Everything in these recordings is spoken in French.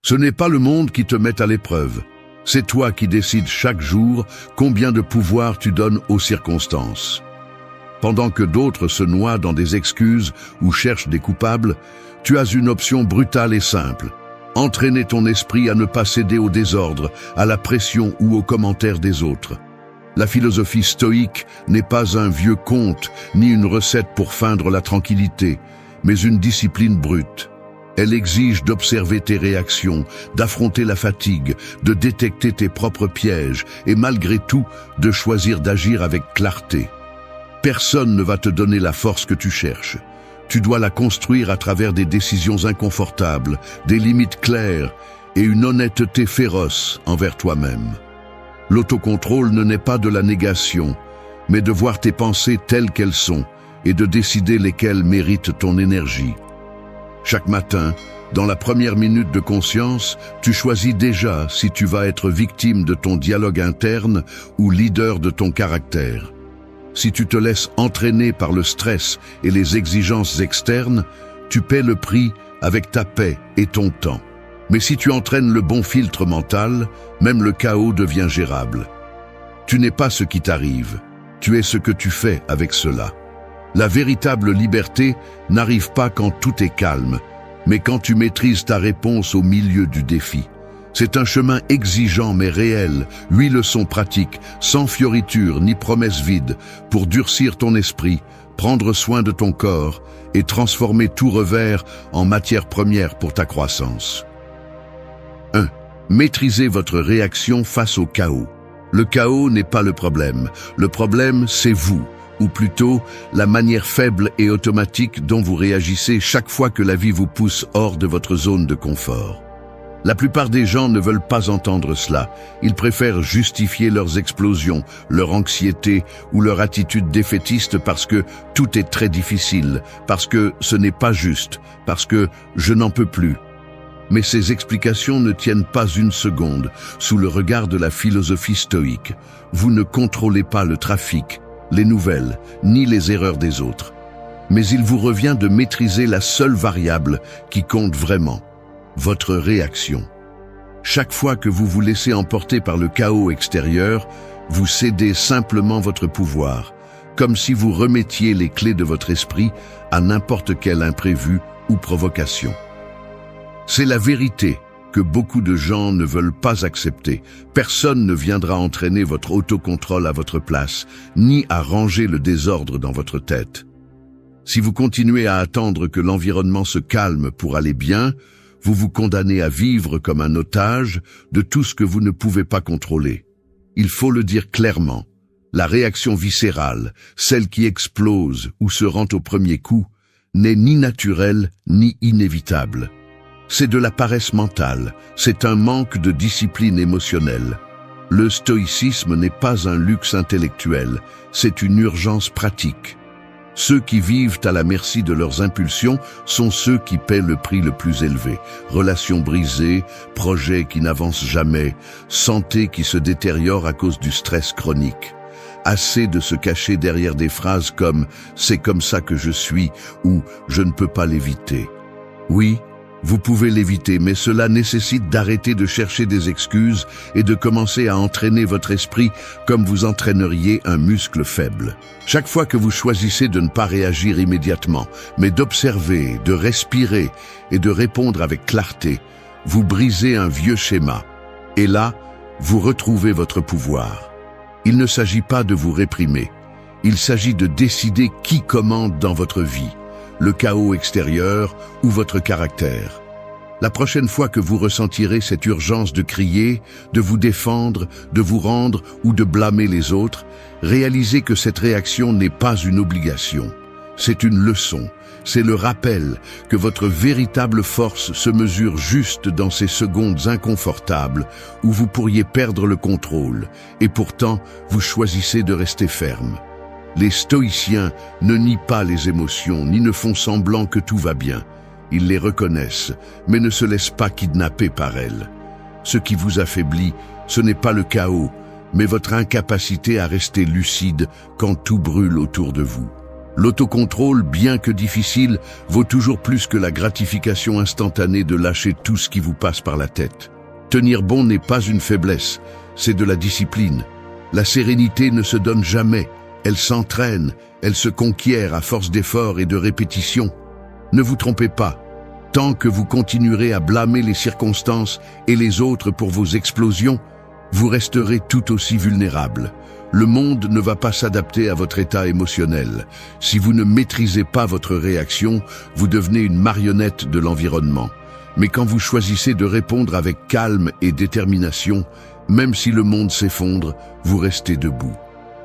Ce n'est pas le monde qui te met à l'épreuve. C'est toi qui décides chaque jour combien de pouvoir tu donnes aux circonstances. Pendant que d'autres se noient dans des excuses ou cherchent des coupables, tu as une option brutale et simple. Entraîner ton esprit à ne pas céder au désordre, à la pression ou aux commentaires des autres. La philosophie stoïque n'est pas un vieux conte, ni une recette pour feindre la tranquillité, mais une discipline brute. Elle exige d'observer tes réactions, d'affronter la fatigue, de détecter tes propres pièges et malgré tout, de choisir d'agir avec clarté. Personne ne va te donner la force que tu cherches. Tu dois la construire à travers des décisions inconfortables, des limites claires et une honnêteté féroce envers toi-même. L'autocontrôle ne naît pas de la négation, mais de voir tes pensées telles qu'elles sont et de décider lesquelles méritent ton énergie. Chaque matin, dans la première minute de conscience, tu choisis déjà si tu vas être victime de ton dialogue interne ou leader de ton caractère. Si tu te laisses entraîner par le stress et les exigences externes, tu paies le prix avec ta paix et ton temps. Mais si tu entraînes le bon filtre mental, même le chaos devient gérable. Tu n'es pas ce qui t'arrive, tu es ce que tu fais avec cela. La véritable liberté n'arrive pas quand tout est calme, mais quand tu maîtrises ta réponse au milieu du défi. C'est un chemin exigeant mais réel, 8 leçons pratiques, sans fioritures ni promesses vides, pour durcir ton esprit, prendre soin de ton corps et transformer tout revers en matière première pour ta croissance. 1. Maîtrisez votre réaction face au chaos. Le chaos n'est pas le problème c'est vous, ou plutôt la manière faible et automatique dont vous réagissez chaque fois que la vie vous pousse hors de votre zone de confort. La plupart des gens ne veulent pas entendre cela. Ils préfèrent justifier leurs explosions, leur anxiété ou leur attitude défaitiste parce que tout est très difficile, parce que ce n'est pas juste, parce que je n'en peux plus. Mais ces explications ne tiennent pas une seconde sous le regard de la philosophie stoïque. Vous ne contrôlez pas le trafic, les nouvelles, ni les erreurs des autres. Mais il vous revient de maîtriser la seule variable qui compte vraiment. Votre réaction. Chaque fois que vous vous laissez emporter par le chaos extérieur, vous cédez simplement votre pouvoir, comme si vous remettiez les clés de votre esprit à n'importe quel imprévu ou provocation. C'est la vérité que beaucoup de gens ne veulent pas accepter. Personne ne viendra entraîner votre autocontrôle à votre place, ni à ranger le désordre dans votre tête. Si vous continuez à attendre que l'environnement se calme pour aller bien, vous vous condamnez à vivre comme un otage de tout ce que vous ne pouvez pas contrôler. Il faut le dire clairement, la réaction viscérale, celle qui explose ou se rend au premier coup, n'est ni naturelle ni inévitable. C'est de la paresse mentale, c'est un manque de discipline émotionnelle. Le stoïcisme n'est pas un luxe intellectuel, c'est une urgence pratique. Ceux qui vivent à la merci de leurs impulsions sont ceux qui paient le prix le plus élevé. Relations brisées, projets qui n'avancent jamais, santé qui se détériore à cause du stress chronique. Assez de se cacher derrière des phrases comme « c'est comme ça que je suis » ou « je ne peux pas l'éviter ». Oui, vous pouvez l'éviter, mais cela nécessite d'arrêter de chercher des excuses et de commencer à entraîner votre esprit comme vous entraîneriez un muscle faible. Chaque fois que vous choisissez de ne pas réagir immédiatement, mais d'observer, de respirer et de répondre avec clarté, vous brisez un vieux schéma. Et là, vous retrouvez votre pouvoir. Il ne s'agit pas de vous réprimer. Il s'agit de décider qui commande dans votre vie. Le chaos extérieur ou votre caractère. La prochaine fois que vous ressentirez cette urgence de crier, de vous défendre, de vous rendre ou de blâmer les autres, réalisez que cette réaction n'est pas une obligation. C'est une leçon. C'est le rappel que votre véritable force se mesure juste dans ces secondes inconfortables où vous pourriez perdre le contrôle, et pourtant vous choisissez de rester ferme. Les stoïciens ne nient pas les émotions, ni ne font semblant que tout va bien. Ils les reconnaissent, mais ne se laissent pas kidnapper par elles. Ce qui vous affaiblit, ce n'est pas le chaos, mais votre incapacité à rester lucide quand tout brûle autour de vous. L'autocontrôle, bien que difficile, vaut toujours plus que la gratification instantanée de lâcher tout ce qui vous passe par la tête. Tenir bon n'est pas une faiblesse, c'est de la discipline. La sérénité ne se donne jamais, elle s'entraîne, elle se conquiert à force d'efforts et de répétitions. Ne vous trompez pas, tant que vous continuerez à blâmer les circonstances et les autres pour vos explosions, vous resterez tout aussi vulnérable. Le monde ne va pas s'adapter à votre état émotionnel. Si vous ne maîtrisez pas votre réaction, vous devenez une marionnette de l'environnement. Mais quand vous choisissez de répondre avec calme et détermination, même si le monde s'effondre, vous restez debout.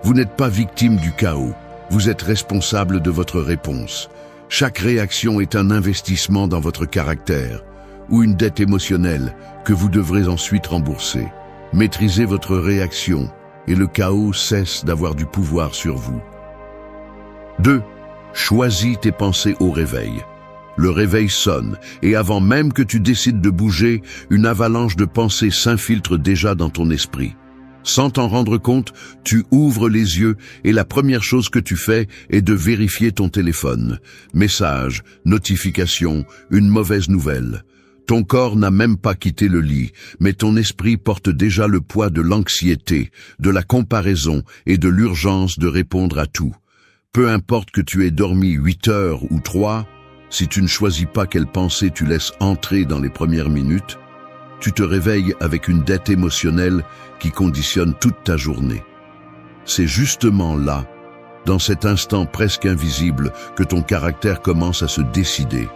Vous n'êtes pas victime du chaos, vous êtes responsable de votre réponse. Chaque réaction est un investissement dans votre caractère, ou une dette émotionnelle que vous devrez ensuite rembourser. Maîtrisez votre réaction, et le chaos cesse d'avoir du pouvoir sur vous. 2. Choisis tes pensées au réveil. Le réveil sonne, et avant même que tu décides de bouger, une avalanche de pensées s'infiltre déjà dans ton esprit. Sans t'en rendre compte, tu ouvres les yeux et la première chose que tu fais est de vérifier ton téléphone. Message, notification, une mauvaise nouvelle. Ton corps n'a même pas quitté le lit, mais ton esprit porte déjà le poids de l'anxiété, de la comparaison et de l'urgence de répondre à tout. Peu importe que tu aies dormi 8 heures ou 3, si tu ne choisis pas quelle pensée tu laisses entrer dans les premières minutes, tu te réveilles avec une dette émotionnelle qui conditionne toute ta journée. C'est justement là, dans cet instant presque invisible, que ton caractère commence à se décider.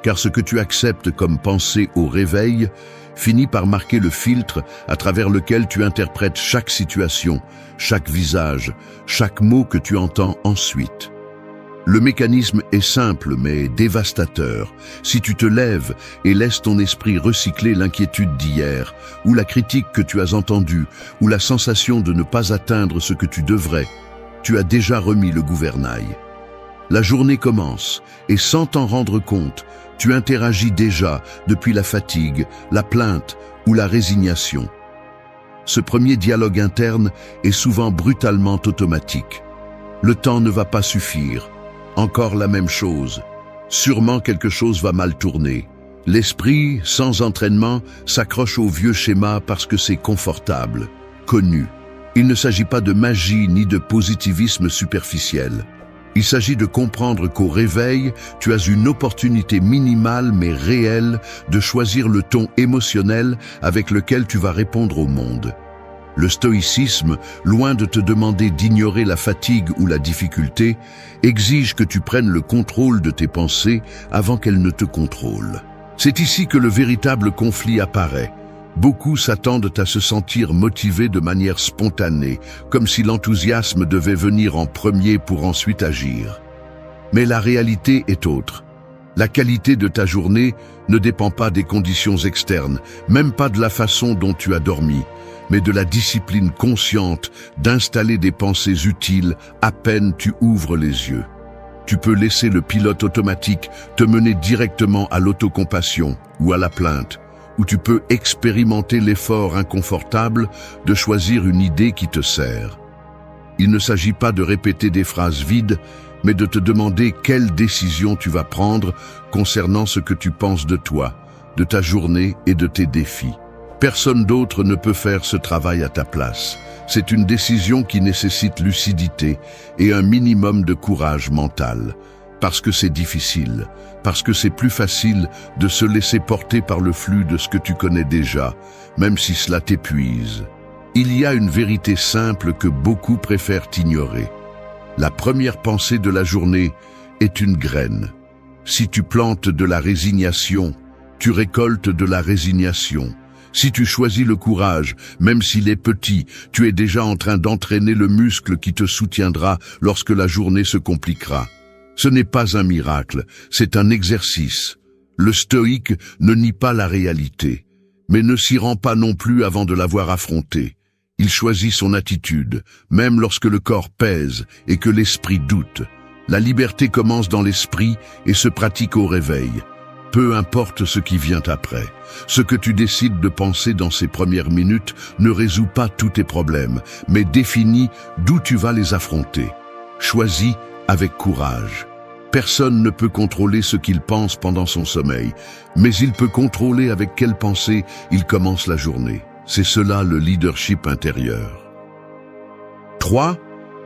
Car ce que tu acceptes comme pensée au réveil finit par marquer le filtre à travers lequel tu interprètes chaque situation, chaque visage, chaque mot que tu entends ensuite. Le mécanisme est simple mais dévastateur. Si tu te lèves et laisses ton esprit recycler l'inquiétude d'hier, ou la critique que tu as entendue, ou la sensation de ne pas atteindre ce que tu devrais, tu as déjà remis le gouvernail. La journée commence, et sans t'en rendre compte, tu interagis déjà depuis la fatigue, la plainte ou la résignation. Ce premier dialogue interne est souvent brutalement automatique. Le temps ne va pas suffire. Encore la même chose. Sûrement quelque chose va mal tourner. L'esprit, sans entraînement, s'accroche au vieux schéma parce que c'est confortable, connu. Il ne s'agit pas de magie ni de positivisme superficiel. Il s'agit de comprendre qu'au réveil, tu as une opportunité minimale mais réelle de choisir le ton émotionnel avec lequel tu vas répondre au monde. Le stoïcisme, loin de te demander d'ignorer la fatigue ou la difficulté, exige que tu prennes le contrôle de tes pensées avant qu'elles ne te contrôlent. C'est ici que le véritable conflit apparaît. Beaucoup s'attendent à se sentir motivés de manière spontanée, comme si l'enthousiasme devait venir en premier pour ensuite agir. Mais la réalité est autre. La qualité de ta journée ne dépend pas des conditions externes, même pas de la façon dont tu as dormi, mais de la discipline consciente d'installer des pensées utiles à peine tu ouvres les yeux. Tu peux laisser le pilote automatique te mener directement à l'autocompassion ou à la plainte, ou tu peux expérimenter l'effort inconfortable de choisir une idée qui te sert. Il ne s'agit pas de répéter des phrases vides, mais de te demander quelle décision tu vas prendre concernant ce que tu penses de toi, de ta journée et de tes défis. Personne d'autre ne peut faire ce travail à ta place. C'est une décision qui nécessite lucidité et un minimum de courage mental. Parce que c'est difficile, parce que c'est plus facile de se laisser porter par le flux de ce que tu connais déjà, même si cela t'épuise. Il y a une vérité simple que beaucoup préfèrent ignorer. La première pensée de la journée est une graine. Si tu plantes de la résignation, tu récoltes de la résignation. Si tu choisis le courage, même s'il est petit, tu es déjà en train d'entraîner le muscle qui te soutiendra lorsque la journée se compliquera. Ce n'est pas un miracle, c'est un exercice. Le stoïque ne nie pas la réalité, mais ne s'y rend pas non plus avant de l'avoir affrontée. Il choisit son attitude, même lorsque le corps pèse et que l'esprit doute. La liberté commence dans l'esprit et se pratique au réveil. Peu importe ce qui vient après. Ce que tu décides de penser dans ces premières minutes ne résout pas tous tes problèmes, mais définit d'où tu vas les affronter. Choisis avec courage. Personne ne peut contrôler ce qu'il pense pendant son sommeil, mais il peut contrôler avec quelle pensée il commence la journée. C'est cela le leadership intérieur. 3.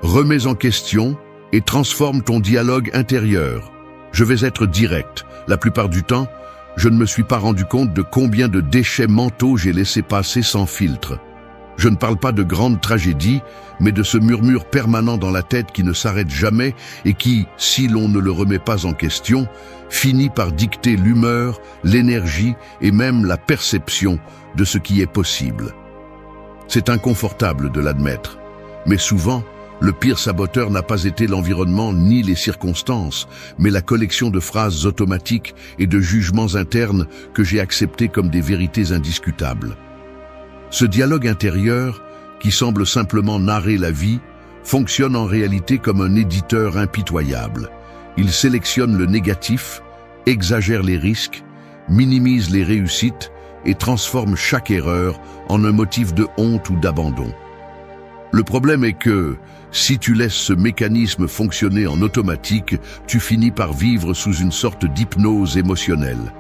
Remets en question et transforme ton dialogue intérieur. Je vais être direct. La plupart du temps, je ne me suis pas rendu compte de combien de déchets mentaux j'ai laissé passer sans filtre. Je ne parle pas de grandes tragédies, mais de ce murmure permanent dans la tête qui ne s'arrête jamais et qui, si l'on ne le remet pas en question, finit par dicter l'humeur, l'énergie et même la perception de ce qui est possible. C'est inconfortable de l'admettre, mais souvent, le pire saboteur n'a pas été l'environnement ni les circonstances, mais la collection de phrases automatiques et de jugements internes que j'ai acceptés comme des vérités indiscutables. Ce dialogue intérieur, qui semble simplement narrer la vie, fonctionne en réalité comme un éditeur impitoyable. Il sélectionne le négatif, exagère les risques, minimise les réussites et transforme chaque erreur en un motif de honte ou d'abandon. Le problème est que, si tu laisses ce mécanisme fonctionner en automatique, tu finis par vivre sous une sorte d'hypnose émotionnelle.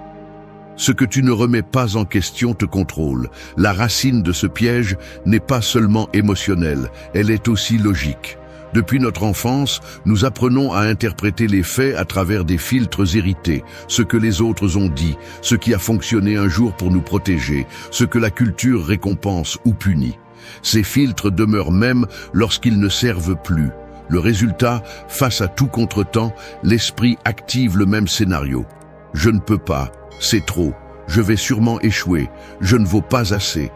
Ce que tu ne remets pas en question te contrôle. La racine de ce piège n'est pas seulement émotionnelle, elle est aussi logique. Depuis notre enfance, nous apprenons à interpréter les faits à travers des filtres hérités, ce que les autres ont dit, ce qui a fonctionné un jour pour nous protéger, ce que la culture récompense ou punit. Ces filtres demeurent même lorsqu'ils ne servent plus. Le résultat, face à tout contretemps, l'esprit active le même scénario. Je ne peux pas. C'est trop, je vais sûrement échouer, je ne vaux pas assez.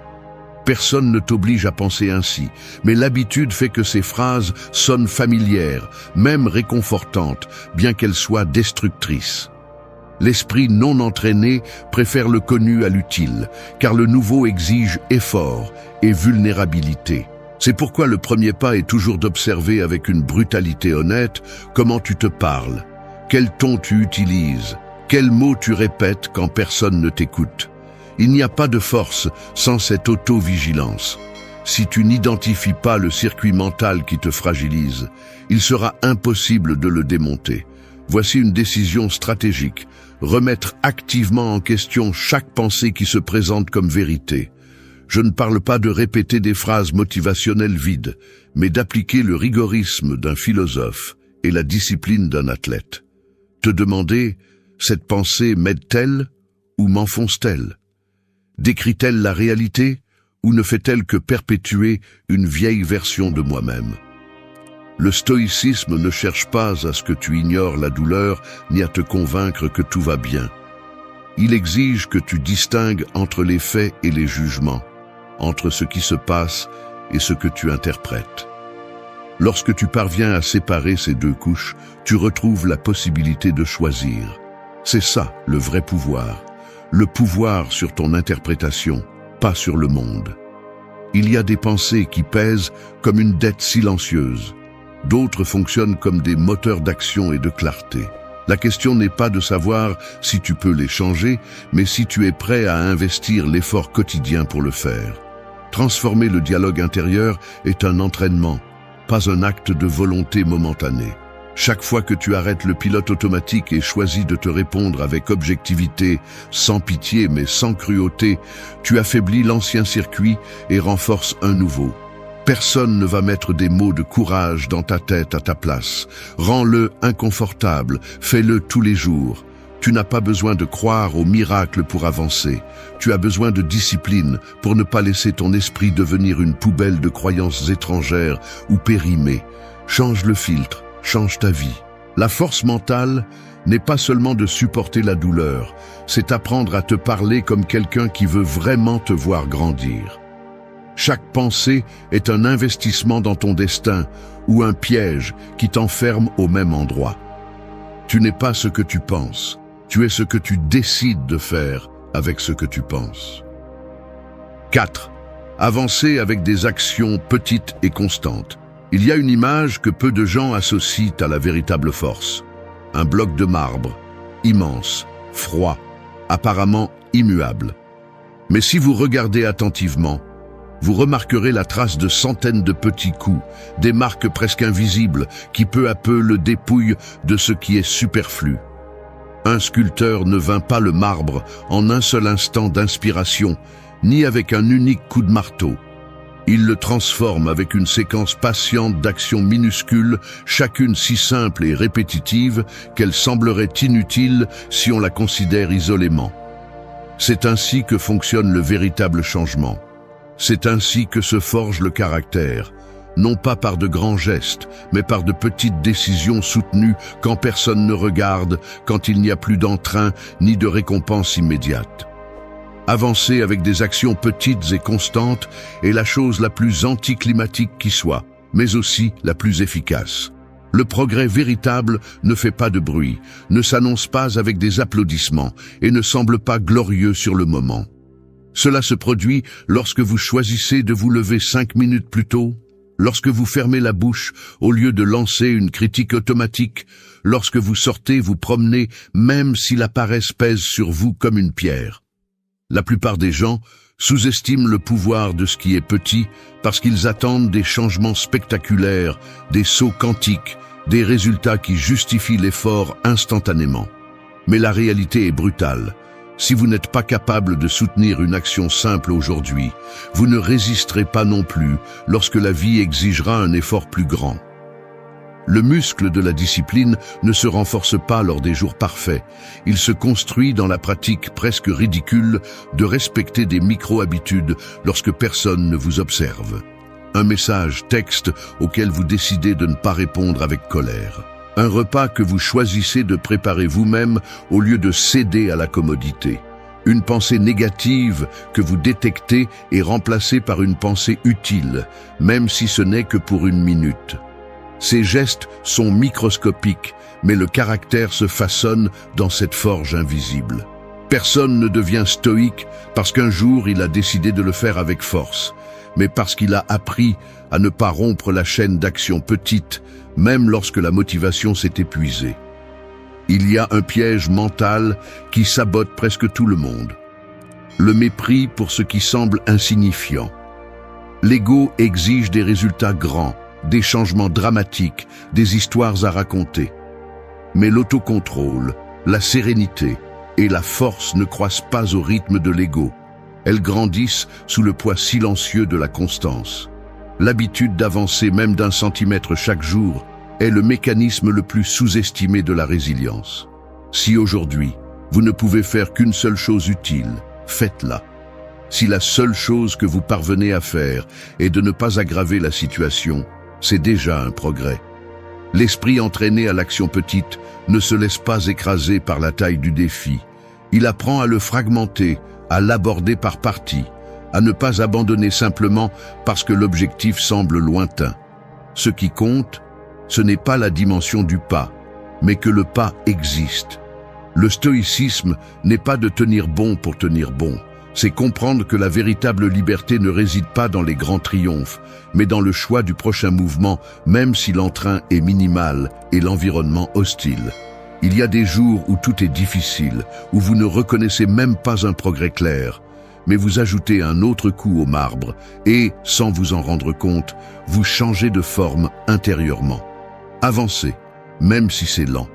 Personne ne t'oblige à penser ainsi, mais l'habitude fait que ces phrases sonnent familières, même réconfortantes, bien qu'elles soient destructrices. L'esprit non entraîné préfère le connu à l'utile, car le nouveau exige effort et vulnérabilité. C'est pourquoi le premier pas est toujours d'observer avec une brutalité honnête comment tu te parles, quel ton tu utilises, quels mots tu répètes quand personne ne t'écoute. Il n'y a pas de force sans cette auto-vigilance. Si tu n'identifies pas le circuit mental qui te fragilise, il sera impossible de le démonter. Voici une décision stratégique. Remettre activement en question chaque pensée qui se présente comme vérité. Je ne parle pas de répéter des phrases motivationnelles vides, mais d'appliquer le rigorisme d'un philosophe et la discipline d'un athlète. Te demander: cette pensée m'aide-t-elle ou m'enfonce-t-elle? Décrit-elle la réalité ou ne fait-elle que perpétuer une vieille version de moi-même? Le stoïcisme ne cherche pas à ce que tu ignores la douleur ni à te convaincre que tout va bien. Il exige que tu distingues entre les faits et les jugements, entre ce qui se passe et ce que tu interprètes. Lorsque tu parviens à séparer ces deux couches, tu retrouves la possibilité de choisir. C'est ça, le vrai pouvoir. Le pouvoir sur ton interprétation, pas sur le monde. Il y a des pensées qui pèsent comme une dette silencieuse. D'autres fonctionnent comme des moteurs d'action et de clarté. La question n'est pas de savoir si tu peux les changer, mais si tu es prêt à investir l'effort quotidien pour le faire. Transformer le dialogue intérieur est un entraînement, pas un acte de volonté momentanée. Chaque fois que tu arrêtes le pilote automatique et choisis de te répondre avec objectivité, sans pitié mais sans cruauté, tu affaiblis l'ancien circuit et renforces un nouveau. Personne ne va mettre des mots de courage dans ta tête à ta place. Rends-le inconfortable, fais-le tous les jours. Tu n'as pas besoin de croire au miracle pour avancer. Tu as besoin de discipline pour ne pas laisser ton esprit devenir une poubelle de croyances étrangères ou périmées. Change le filtre, change ta vie. La force mentale n'est pas seulement de supporter la douleur, c'est apprendre à te parler comme quelqu'un qui veut vraiment te voir grandir. Chaque pensée est un investissement dans ton destin ou un piège qui t'enferme au même endroit. Tu n'es pas ce que tu penses, tu es ce que tu décides de faire avec ce que tu penses. 4. Avancer avec des actions petites et constantes. Il y a une image que peu de gens associent à la véritable force. Un bloc de marbre, immense, froid, apparemment immuable. Mais si vous regardez attentivement, vous remarquerez la trace de centaines de petits coups, des marques presque invisibles qui peu à peu le dépouillent de ce qui est superflu. Un sculpteur ne vainc pas le marbre en un seul instant d'inspiration, ni avec un unique coup de marteau. Il le transforme avec une séquence patiente d'actions minuscules, chacune si simple et répétitive qu'elle semblerait inutile si on la considère isolément. C'est ainsi que fonctionne le véritable changement. C'est ainsi que se forge le caractère, non pas par de grands gestes, mais par de petites décisions soutenues quand personne ne regarde, quand il n'y a plus d'entrain ni de récompense immédiate. Avancer avec des actions petites et constantes est la chose la plus anticlimatique qui soit, mais aussi la plus efficace. Le progrès véritable ne fait pas de bruit, ne s'annonce pas avec des applaudissements et ne semble pas glorieux sur le moment. Cela se produit lorsque vous choisissez de vous lever 5 minutes plus tôt, lorsque vous fermez la bouche au lieu de lancer une critique automatique, lorsque vous sortez vous promener même si la paresse pèse sur vous comme une pierre. La plupart des gens sous-estiment le pouvoir de ce qui est petit parce qu'ils attendent des changements spectaculaires, des sauts quantiques, des résultats qui justifient l'effort instantanément. Mais la réalité est brutale. Si vous n'êtes pas capable de soutenir une action simple aujourd'hui, vous ne résisterez pas non plus lorsque la vie exigera un effort plus grand. Le muscle de la discipline ne se renforce pas lors des jours parfaits. Il se construit dans la pratique presque ridicule de respecter des micro-habitudes lorsque personne ne vous observe. Un message texte auquel vous décidez de ne pas répondre avec colère. Un repas que vous choisissez de préparer vous-même au lieu de céder à la commodité. Une pensée négative que vous détectez est remplacée par une pensée utile, même si ce n'est que pour une minute. Ces gestes sont microscopiques, mais le caractère se façonne dans cette forge invisible. Personne ne devient stoïque parce qu'un jour il a décidé de le faire avec force, mais parce qu'il a appris à ne pas rompre la chaîne d'actions petites, même lorsque la motivation s'est épuisée. Il y a un piège mental qui sabote presque tout le monde. Le mépris pour ce qui semble insignifiant. L'ego exige des résultats grands, des changements dramatiques, des histoires à raconter. Mais l'autocontrôle, la sérénité et la force ne croissent pas au rythme de l'ego. Elles grandissent sous le poids silencieux de la constance. L'habitude d'avancer même d'1 centimètre chaque jour est le mécanisme le plus sous-estimé de la résilience. Si aujourd'hui, vous ne pouvez faire qu'une seule chose utile, faites-la. Si la seule chose que vous parvenez à faire est de ne pas aggraver la situation, c'est déjà un progrès. L'esprit entraîné à l'action petite ne se laisse pas écraser par la taille du défi. Il apprend à le fragmenter, à l'aborder par parties, à ne pas abandonner simplement parce que l'objectif semble lointain. Ce qui compte, ce n'est pas la dimension du pas, mais que le pas existe. Le stoïcisme n'est pas de tenir bon pour tenir bon. C'est comprendre que la véritable liberté ne réside pas dans les grands triomphes, mais dans le choix du prochain mouvement, même si l'entrain est minimal et l'environnement hostile. Il y a des jours où tout est difficile, où vous ne reconnaissez même pas un progrès clair, mais vous ajoutez un autre coup au marbre et, sans vous en rendre compte, vous changez de forme intérieurement. Avancez, même si c'est lent.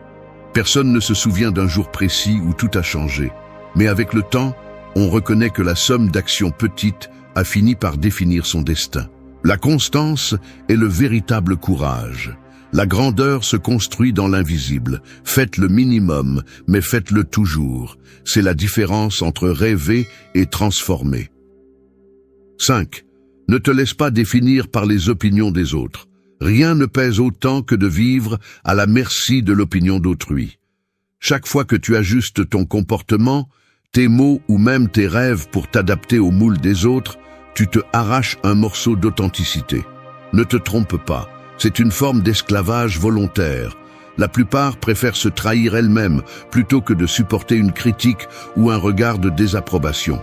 Personne ne se souvient d'un jour précis où tout a changé, mais avec le temps, on reconnaît que la somme d'actions petites a fini par définir son destin. La constance est le véritable courage. La grandeur se construit dans l'invisible. Faites le minimum, mais faites-le toujours. C'est la différence entre rêver et transformer. 5. Ne te laisse pas définir par les opinions des autres. Rien ne pèse autant que de vivre à la merci de l'opinion d'autrui. Chaque fois que tu ajustes ton comportement, tes mots ou même tes rêves pour t'adapter au moule des autres, tu te arraches un morceau d'authenticité. Ne te trompe pas, c'est une forme d'esclavage volontaire. La plupart préfèrent se trahir elles-mêmes plutôt que de supporter une critique ou un regard de désapprobation.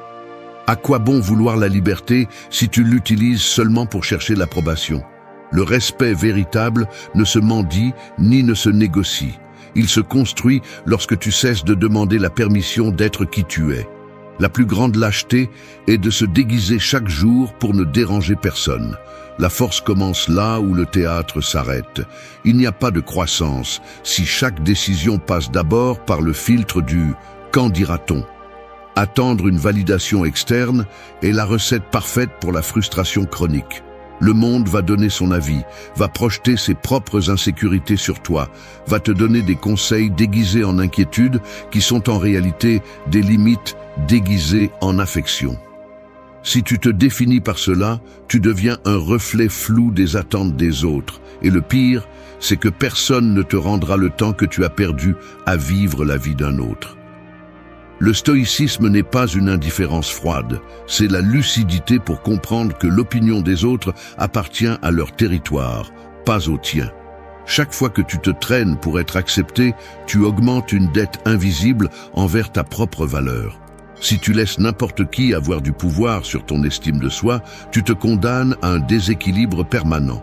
À quoi bon vouloir la liberté si tu l'utilises seulement pour chercher l'approbation? Le respect véritable ne se mendie ni ne se négocie. Il se construit lorsque tu cesses de demander la permission d'être qui tu es. La plus grande lâcheté est de se déguiser chaque jour pour ne déranger personne. La force commence là où le théâtre s'arrête. Il n'y a pas de croissance si chaque décision passe d'abord par le filtre du « qu'en dira-t-on ». Attendre une validation externe est la recette parfaite pour la frustration chronique. Le monde va donner son avis, va projeter ses propres insécurités sur toi, va te donner des conseils déguisés en inquiétude qui sont en réalité des limites déguisées en affection. Si tu te définis par cela, tu deviens un reflet flou des attentes des autres. Et le pire, c'est que personne ne te rendra le temps que tu as perdu à vivre la vie d'un autre. Le stoïcisme n'est pas une indifférence froide, c'est la lucidité pour comprendre que l'opinion des autres appartient à leur territoire, pas au tien. Chaque fois que tu te traînes pour être accepté, tu augmentes une dette invisible envers ta propre valeur. Si tu laisses n'importe qui avoir du pouvoir sur ton estime de soi, tu te condamnes à un déséquilibre permanent.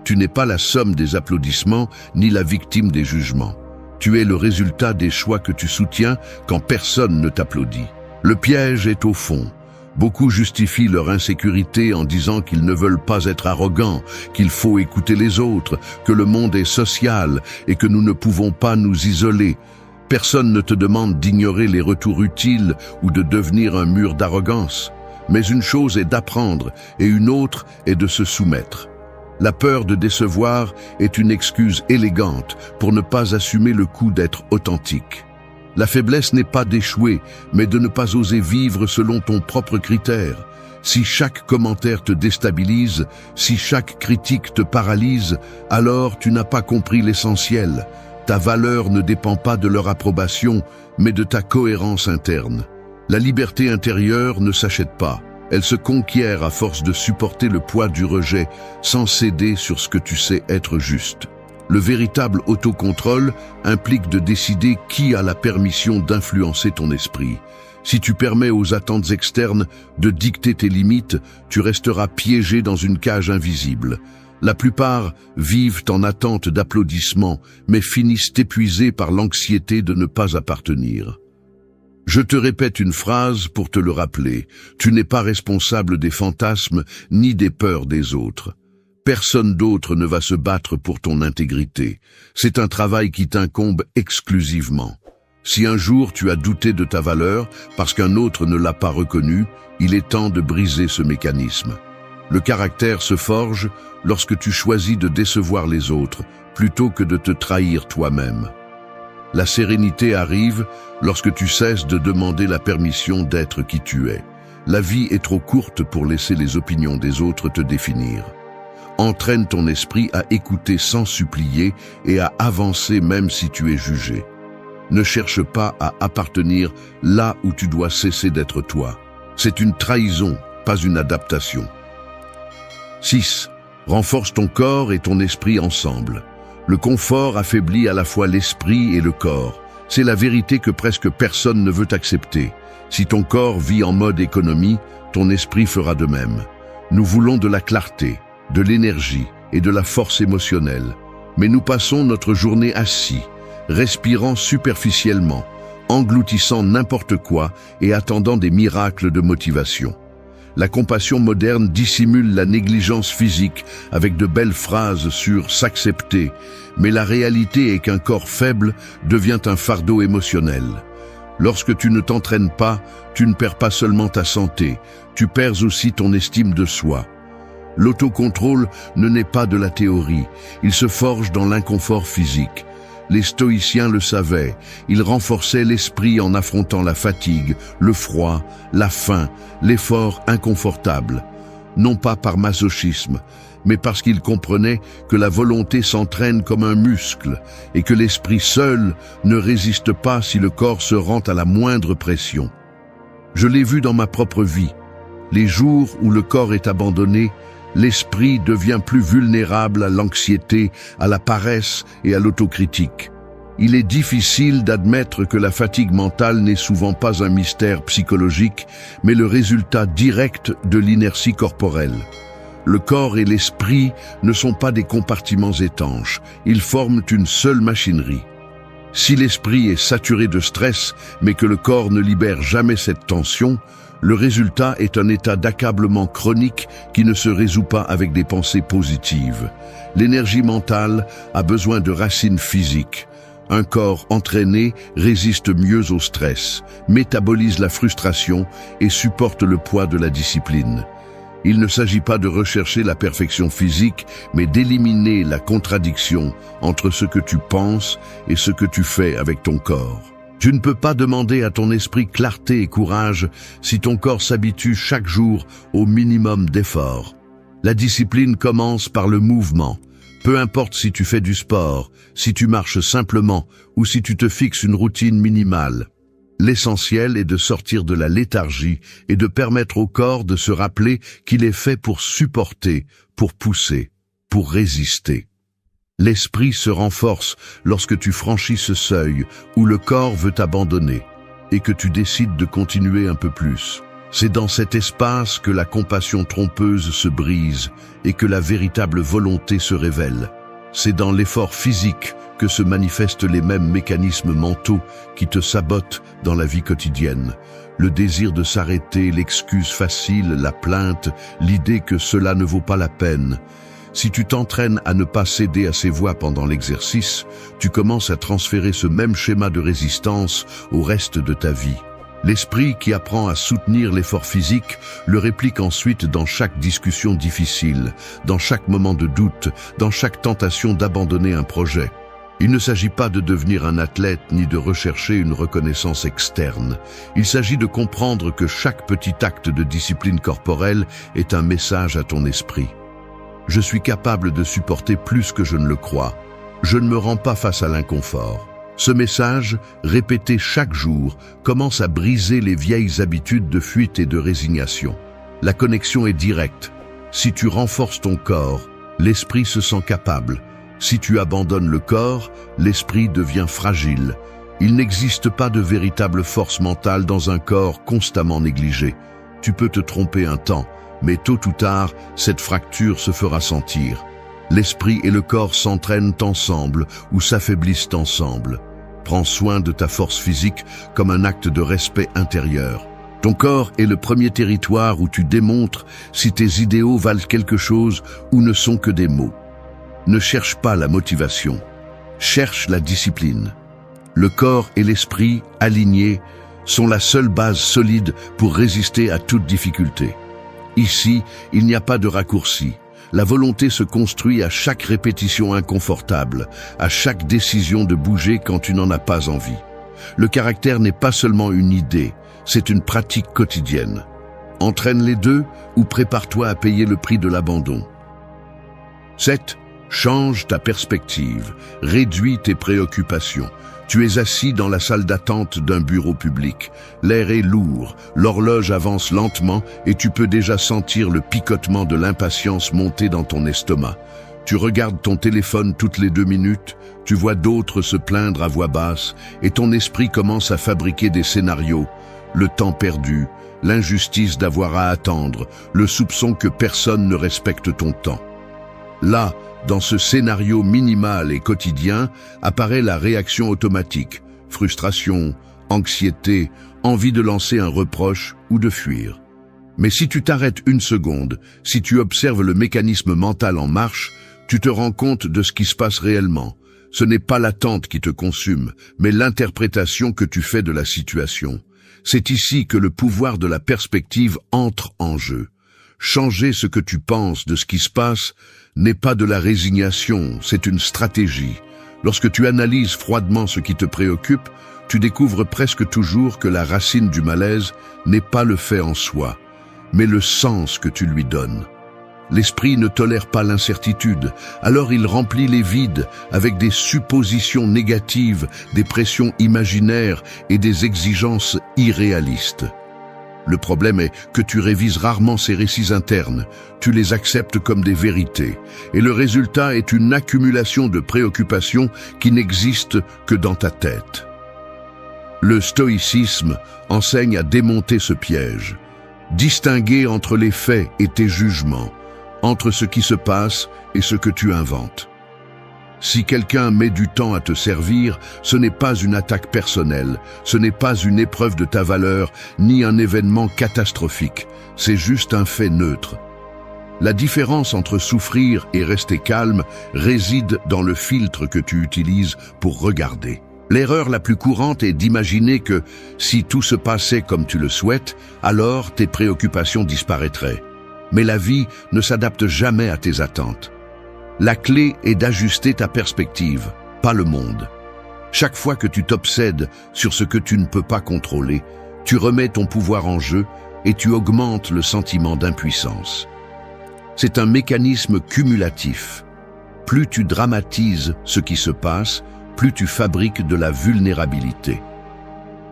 Tu n'es pas la somme des applaudissements ni la victime des jugements. Tu es le résultat des choix que tu soutiens quand personne ne t'applaudit. Le piège est au fond. Beaucoup justifient leur insécurité en disant qu'ils ne veulent pas être arrogants, qu'il faut écouter les autres, que le monde est social et que nous ne pouvons pas nous isoler. Personne ne te demande d'ignorer les retours utiles ou de devenir un mur d'arrogance. Mais une chose est d'apprendre et une autre est de se soumettre. La peur de décevoir est une excuse élégante pour ne pas assumer le coût d'être authentique. La faiblesse n'est pas d'échouer, mais de ne pas oser vivre selon ton propre critère. Si chaque commentaire te déstabilise, si chaque critique te paralyse, alors tu n'as pas compris l'essentiel. Ta valeur ne dépend pas de leur approbation, mais de ta cohérence interne. La liberté intérieure ne s'achète pas. Elle se conquiert à force de supporter le poids du rejet sans céder sur ce que tu sais être juste. Le véritable autocontrôle implique de décider qui a la permission d'influencer ton esprit. Si tu permets aux attentes externes de dicter tes limites, tu resteras piégé dans une cage invisible. La plupart vivent en attente d'applaudissements, mais finissent épuisés par l'anxiété de ne pas appartenir. Je te répète une phrase pour te le rappeler. Tu n'es pas responsable des fantasmes ni des peurs des autres. Personne d'autre ne va se battre pour ton intégrité. C'est un travail qui t'incombe exclusivement. Si un jour tu as douté de ta valeur parce qu'un autre ne l'a pas reconnue, il est temps de briser ce mécanisme. Le caractère se forge lorsque tu choisis de décevoir les autres plutôt que de te trahir toi-même. La sérénité arrive lorsque tu cesses de demander la permission d'être qui tu es. La vie est trop courte pour laisser les opinions des autres te définir. Entraîne ton esprit à écouter sans supplier et à avancer même si tu es jugé. Ne cherche pas à appartenir là où tu dois cesser d'être toi. C'est une trahison, pas une adaptation. 6. Renforce ton corps et ton esprit ensemble. Le confort affaiblit à la fois l'esprit et le corps. C'est la vérité que presque personne ne veut accepter. Si ton corps vit en mode économie, ton esprit fera de même. Nous voulons de la clarté, de l'énergie et de la force émotionnelle. Mais nous passons notre journée assis, respirant superficiellement, engloutissant n'importe quoi et attendant des miracles de motivation. La compassion moderne dissimule la négligence physique avec de belles phrases sur s'accepter, mais la réalité est qu'un corps faible devient un fardeau émotionnel. Lorsque tu ne t'entraînes pas, tu ne perds pas seulement ta santé, tu perds aussi ton estime de soi. L'autocontrôle ne naît pas de la théorie, il se forge dans l'inconfort physique. Les stoïciens le savaient, ils renforçaient l'esprit en affrontant la fatigue, le froid, la faim, l'effort inconfortable. Non pas par masochisme, mais parce qu'ils comprenaient que la volonté s'entraîne comme un muscle et que l'esprit seul ne résiste pas si le corps se rend à la moindre pression. Je l'ai vu dans ma propre vie. Les jours où le corps est abandonné, l'esprit devient plus vulnérable à l'anxiété, à la paresse et à l'autocritique. Il est difficile d'admettre que la fatigue mentale n'est souvent pas un mystère psychologique, mais le résultat direct de l'inertie corporelle. Le corps et l'esprit ne sont pas des compartiments étanches, ils forment une seule machinerie. Si l'esprit est saturé de stress, mais que le corps ne libère jamais cette tension, le résultat est un état d'accablement chronique qui ne se résout pas avec des pensées positives. L'énergie mentale a besoin de racines physiques. Un corps entraîné résiste mieux au stress, métabolise la frustration et supporte le poids de la discipline. Il ne s'agit pas de rechercher la perfection physique, mais d'éliminer la contradiction entre ce que tu penses et ce que tu fais avec ton corps. Tu ne peux pas demander à ton esprit clarté et courage si ton corps s'habitue chaque jour au minimum d'efforts. La discipline commence par le mouvement. Peu importe si tu fais du sport, si tu marches simplement ou si tu te fixes une routine minimale. L'essentiel est de sortir de la léthargie et de permettre au corps de se rappeler qu'il est fait pour supporter, pour pousser, pour résister. L'esprit se renforce lorsque tu franchis ce seuil où le corps veut abandonner et que tu décides de continuer un peu plus. C'est dans cet espace que la compassion trompeuse se brise et que la véritable volonté se révèle. C'est dans l'effort physique que se manifestent les mêmes mécanismes mentaux qui te sabotent dans la vie quotidienne. Le désir de s'arrêter, l'excuse facile, la plainte, l'idée que cela ne vaut pas la peine. Si tu t'entraînes à ne pas céder à ces voix pendant l'exercice, tu commences à transférer ce même schéma de résistance au reste de ta vie. L'esprit qui apprend à soutenir l'effort physique le réplique ensuite dans chaque discussion difficile, dans chaque moment de doute, dans chaque tentation d'abandonner un projet. Il ne s'agit pas de devenir un athlète ni de rechercher une reconnaissance externe. Il s'agit de comprendre que chaque petit acte de discipline corporelle est un message à ton esprit. Je suis capable de supporter plus que je ne le crois. Je ne me rends pas face à l'inconfort. Ce message, répété chaque jour, commence à briser les vieilles habitudes de fuite et de résignation. La connexion est directe. Si tu renforces ton corps, l'esprit se sent capable. Si tu abandonnes le corps, l'esprit devient fragile. Il n'existe pas de véritable force mentale dans un corps constamment négligé. Tu peux te tromper un temps, mais tôt ou tard, cette fracture se fera sentir. L'esprit et le corps s'entraînent ensemble ou s'affaiblissent ensemble. Prends soin de ta force physique comme un acte de respect intérieur. Ton corps est le premier territoire où tu démontres si tes idéaux valent quelque chose ou ne sont que des mots. Ne cherche pas la motivation, cherche la discipline. Le corps et l'esprit, alignés, sont la seule base solide pour résister à toute difficulté. Ici, il n'y a pas de raccourci. La volonté se construit à chaque répétition inconfortable, à chaque décision de bouger quand tu n'en as pas envie. Le caractère n'est pas seulement une idée, c'est une pratique quotidienne. Entraîne les deux ou prépare-toi à payer le prix de l'abandon. 7. Change ta perspective, réduis tes préoccupations. Tu es assis dans la salle d'attente d'un bureau public. L'air est lourd, l'horloge avance lentement et tu peux déjà sentir le picotement de l'impatience monter dans ton estomac. Tu regardes ton téléphone toutes les 2 minutes, tu vois d'autres se plaindre à voix basse et ton esprit commence à fabriquer des scénarios. Le temps perdu, l'injustice d'avoir à attendre, le soupçon que personne ne respecte ton temps. Là, dans ce scénario minimal et quotidien, apparaît la réaction automatique, frustration, anxiété, envie de lancer un reproche ou de fuir. Mais si tu t'arrêtes une seconde, si tu observes le mécanisme mental en marche, tu te rends compte de ce qui se passe réellement. Ce n'est pas l'attente qui te consume, mais l'interprétation que tu fais de la situation. C'est ici que le pouvoir de la perspective entre en jeu. Changer ce que tu penses de ce qui se passe n'est pas de la résignation, c'est une stratégie. Lorsque tu analyses froidement ce qui te préoccupe, tu découvres presque toujours que la racine du malaise n'est pas le fait en soi, mais le sens que tu lui donnes. L'esprit ne tolère pas l'incertitude, alors il remplit les vides avec des suppositions négatives, des pressions imaginaires et des exigences irréalistes. Le problème est que tu révises rarement ces récits internes, tu les acceptes comme des vérités, et le résultat est une accumulation de préoccupations qui n'existent que dans ta tête. Le stoïcisme enseigne à démonter ce piège, distinguer entre les faits et tes jugements, entre ce qui se passe et ce que tu inventes. Si quelqu'un met du temps à te servir, ce n'est pas une attaque personnelle, ce n'est pas une épreuve de ta valeur, ni un événement catastrophique, c'est juste un fait neutre. La différence entre souffrir et rester calme réside dans le filtre que tu utilises pour regarder. L'erreur la plus courante est d'imaginer que, si tout se passait comme tu le souhaites, alors tes préoccupations disparaîtraient. Mais la vie ne s'adapte jamais à tes attentes. La clé est d'ajuster ta perspective, pas le monde. Chaque fois que tu t'obsèdes sur ce que tu ne peux pas contrôler, tu remets ton pouvoir en jeu et tu augmentes le sentiment d'impuissance. C'est un mécanisme cumulatif. Plus tu dramatises ce qui se passe, plus tu fabriques de la vulnérabilité.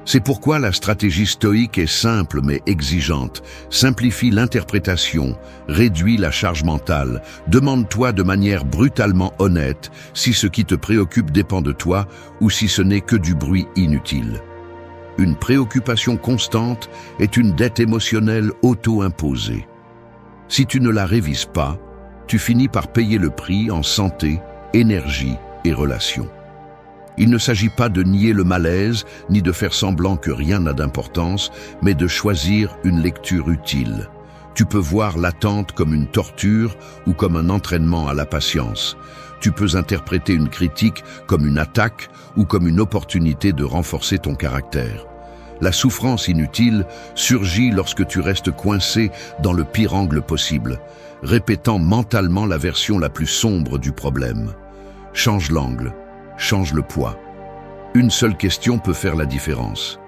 C'est pourquoi la stratégie stoïque est simple mais exigeante. Simplifie l'interprétation, réduis la charge mentale, demande-toi de manière brutalement honnête si ce qui te préoccupe dépend de toi ou si ce n'est que du bruit inutile. Une préoccupation constante est une dette émotionnelle auto-imposée. Si tu ne la révises pas, tu finis par payer le prix en santé, énergie et relations. Il ne s'agit pas de nier le malaise, ni de faire semblant que rien n'a d'importance, mais de choisir une lecture utile. Tu peux voir l'attente comme une torture ou comme un entraînement à la patience. Tu peux interpréter une critique comme une attaque ou comme une opportunité de renforcer ton caractère. La souffrance inutile surgit lorsque tu restes coincé dans le pire angle possible, répétant mentalement la version la plus sombre du problème. Change l'angle. Change le poids. Une seule question peut faire la différence.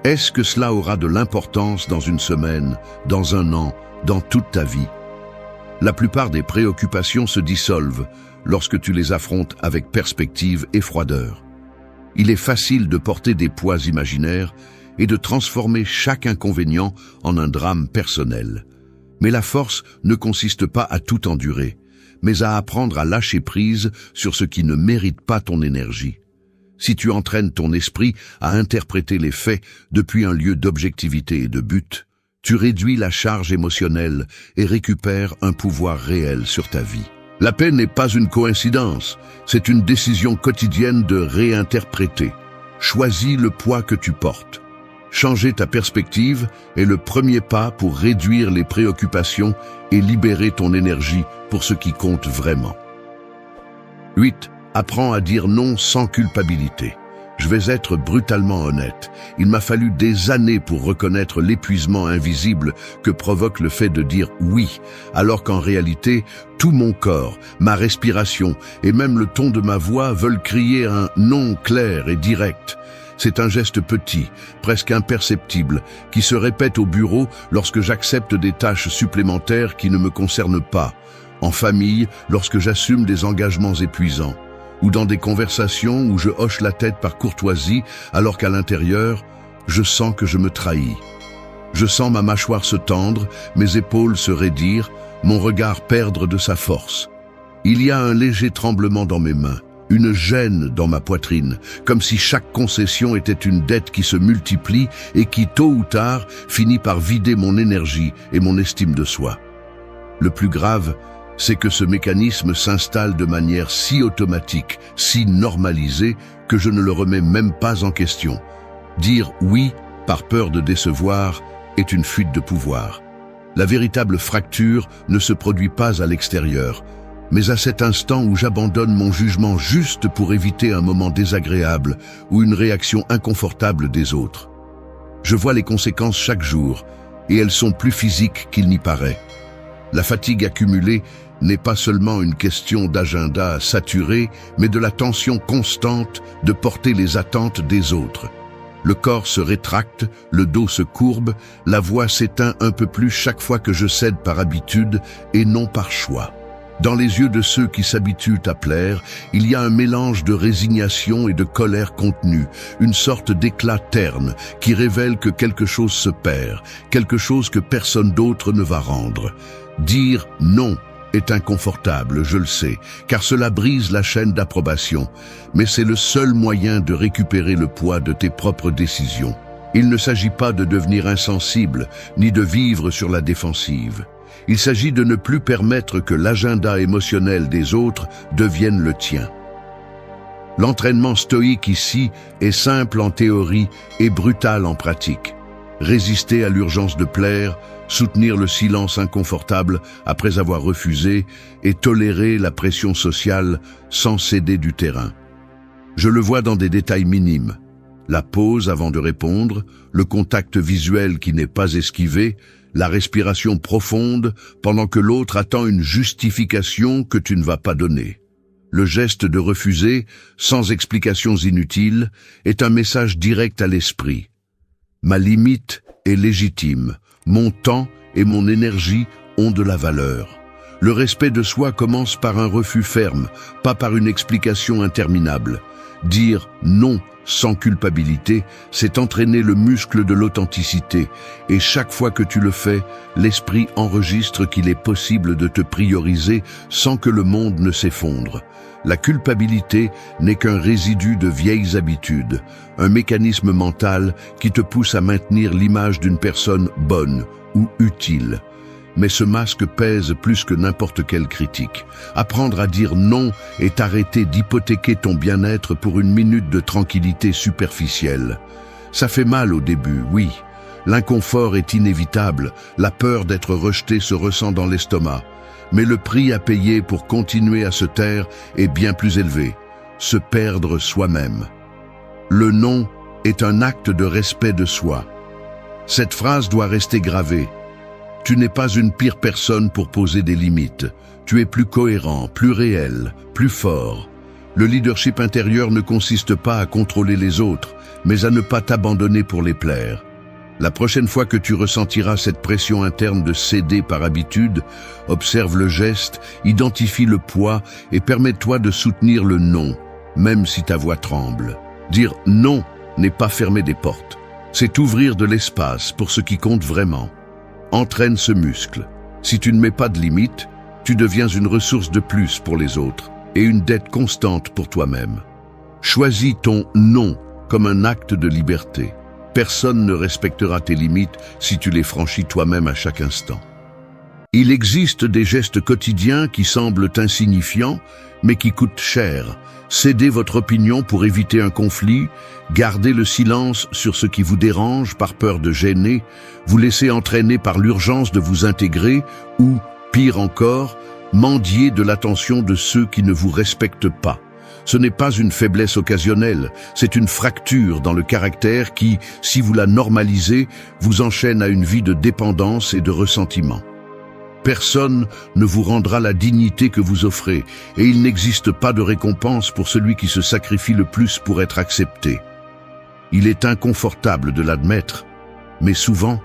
Est-ce que cela aura de l'importance dans une semaine, dans un an, dans toute ta vie? La plupart des préoccupations se dissolvent lorsque tu les affrontes avec perspective et froideur. Il est facile de porter des poids imaginaires et de transformer chaque inconvénient en un drame personnel. Mais la force ne consiste pas à tout endurer, mais à apprendre à lâcher prise sur ce qui ne mérite pas ton énergie. Si tu entraînes ton esprit à interpréter les faits depuis un lieu d'objectivité et de but, tu réduis la charge émotionnelle et récupères un pouvoir réel sur ta vie. La paix n'est pas une coïncidence, c'est une décision quotidienne de réinterpréter. Choisis le poids que tu portes. Changer ta perspective est le premier pas pour réduire les préoccupations et libérer ton énergie pour ce qui compte vraiment. 8. Apprends à dire non sans culpabilité. Je vais être brutalement honnête. Il m'a fallu des années pour reconnaître l'épuisement invisible que provoque le fait de dire oui, alors qu'en réalité, tout mon corps, ma respiration et même le ton de ma voix veulent crier un non clair et direct. C'est un geste petit, presque imperceptible, qui se répète au bureau lorsque j'accepte des tâches supplémentaires qui ne me concernent pas, en famille lorsque j'assume des engagements épuisants, ou dans des conversations où je hoche la tête par courtoisie alors qu'à l'intérieur, je sens que je me trahis. Je sens ma mâchoire se tendre, mes épaules se raidir, mon regard perdre de sa force. Il y a un léger tremblement dans mes mains. Une gêne dans ma poitrine, comme si chaque concession était une dette qui se multiplie et qui, tôt ou tard, finit par vider mon énergie et mon estime de soi. Le plus grave, c'est que ce mécanisme s'installe de manière si automatique, si normalisée, que je ne le remets même pas en question. Dire oui, par peur de décevoir, est une fuite de pouvoir. La véritable fracture ne se produit pas à l'extérieur, mais à cet instant où j'abandonne mon jugement juste pour éviter un moment désagréable ou une réaction inconfortable des autres. Je vois les conséquences chaque jour, et elles sont plus physiques qu'il n'y paraît. La fatigue accumulée n'est pas seulement une question d'agenda saturé, mais de la tension constante de porter les attentes des autres. Le corps se rétracte, le dos se courbe, la voix s'éteint un peu plus chaque fois que je cède par habitude et non par choix. Dans les yeux de ceux qui s'habituent à plaire, il y a un mélange de résignation et de colère contenue, une sorte d'éclat terne qui révèle que quelque chose se perd, quelque chose que personne d'autre ne va rendre. Dire non est inconfortable, je le sais, car cela brise la chaîne d'approbation, mais c'est le seul moyen de récupérer le poids de tes propres décisions. Il ne s'agit pas de devenir insensible, ni de vivre sur la défensive. Il s'agit de ne plus permettre que l'agenda émotionnel des autres devienne le tien. L'entraînement stoïque ici est simple en théorie et brutal en pratique. Résister à l'urgence de plaire, soutenir le silence inconfortable après avoir refusé et tolérer la pression sociale sans céder du terrain. Je le vois dans des détails minimes. La pause avant de répondre, le contact visuel qui n'est pas esquivé, la respiration profonde pendant que l'autre attend une justification que tu ne vas pas donner. Le geste de refuser, sans explications inutiles, est un message direct à l'esprit. Ma limite est légitime, mon temps et mon énergie ont de la valeur. Le respect de soi commence par un refus ferme, pas par une explication interminable. Dire non sans culpabilité, c'est entraîner le muscle de l'authenticité, et chaque fois que tu le fais, l'esprit enregistre qu'il est possible de te prioriser sans que le monde ne s'effondre. La culpabilité n'est qu'un résidu de vieilles habitudes, un mécanisme mental qui te pousse à maintenir l'image d'une personne bonne ou utile. Mais ce masque pèse plus que n'importe quelle critique. Apprendre à dire non est arrêter d'hypothéquer ton bien-être pour une minute de tranquillité superficielle. Ça fait mal au début, oui. L'inconfort est inévitable, la peur d'être rejeté se ressent dans l'estomac. Mais le prix à payer pour continuer à se taire est bien plus élevé. Se perdre soi-même. Le non est un acte de respect de soi. Cette phrase doit rester gravée. Tu n'es pas une pire personne pour poser des limites. Tu es plus cohérent, plus réel, plus fort. Le leadership intérieur ne consiste pas à contrôler les autres, mais à ne pas t'abandonner pour les plaire. La prochaine fois que tu ressentiras cette pression interne de céder par habitude, observe le geste, identifie le poids et permets-toi de soutenir le non, même si ta voix tremble. Dire non n'est pas fermer des portes, c'est ouvrir de l'espace pour ce qui compte vraiment. Entraîne ce muscle. Si tu ne mets pas de limite, tu deviens une ressource de plus pour les autres et une dette constante pour toi-même. Choisis ton non comme un acte de liberté. Personne ne respectera tes limites si tu les franchis toi-même à chaque instant. Il existe des gestes quotidiens qui semblent insignifiants, mais qui coûtent cher. Cédez votre opinion pour éviter un conflit, gardez le silence sur ce qui vous dérange par peur de gêner, vous laissez entraîner par l'urgence de vous intégrer ou, pire encore, mendier de l'attention de ceux qui ne vous respectent pas. Ce n'est pas une faiblesse occasionnelle, c'est une fracture dans le caractère qui, si vous la normalisez, vous enchaîne à une vie de dépendance et de ressentiment. Personne ne vous rendra la dignité que vous offrez, et il n'existe pas de récompense pour celui qui se sacrifie le plus pour être accepté. Il est inconfortable de l'admettre, mais souvent,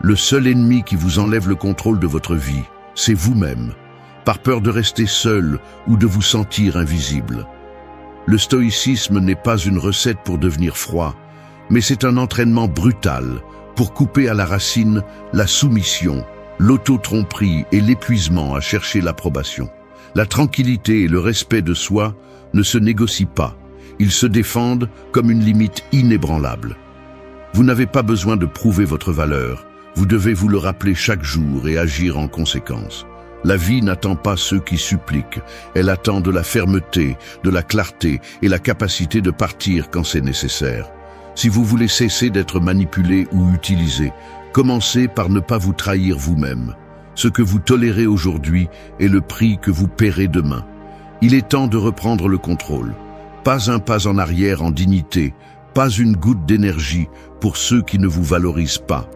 le seul ennemi qui vous enlève le contrôle de votre vie, c'est vous-même, par peur de rester seul ou de vous sentir invisible. Le stoïcisme n'est pas une recette pour devenir froid, mais c'est un entraînement brutal pour couper à la racine la soumission, l'auto-tromperie et l'épuisement à chercher l'approbation. La tranquillité et le respect de soi ne se négocient pas, ils se défendent comme une limite inébranlable. Vous n'avez pas besoin de prouver votre valeur, vous devez vous le rappeler chaque jour et agir en conséquence. La vie n'attend pas ceux qui suppliquent, elle attend de la fermeté, de la clarté et la capacité de partir quand c'est nécessaire. Si vous voulez cesser d'être manipulé ou utilisé, commencez par ne pas vous trahir vous-même. Ce que vous tolérez aujourd'hui est le prix que vous paierez demain. Il est temps de reprendre le contrôle. Pas un pas en arrière en dignité, pas une goutte d'énergie pour ceux qui ne vous valorisent pas.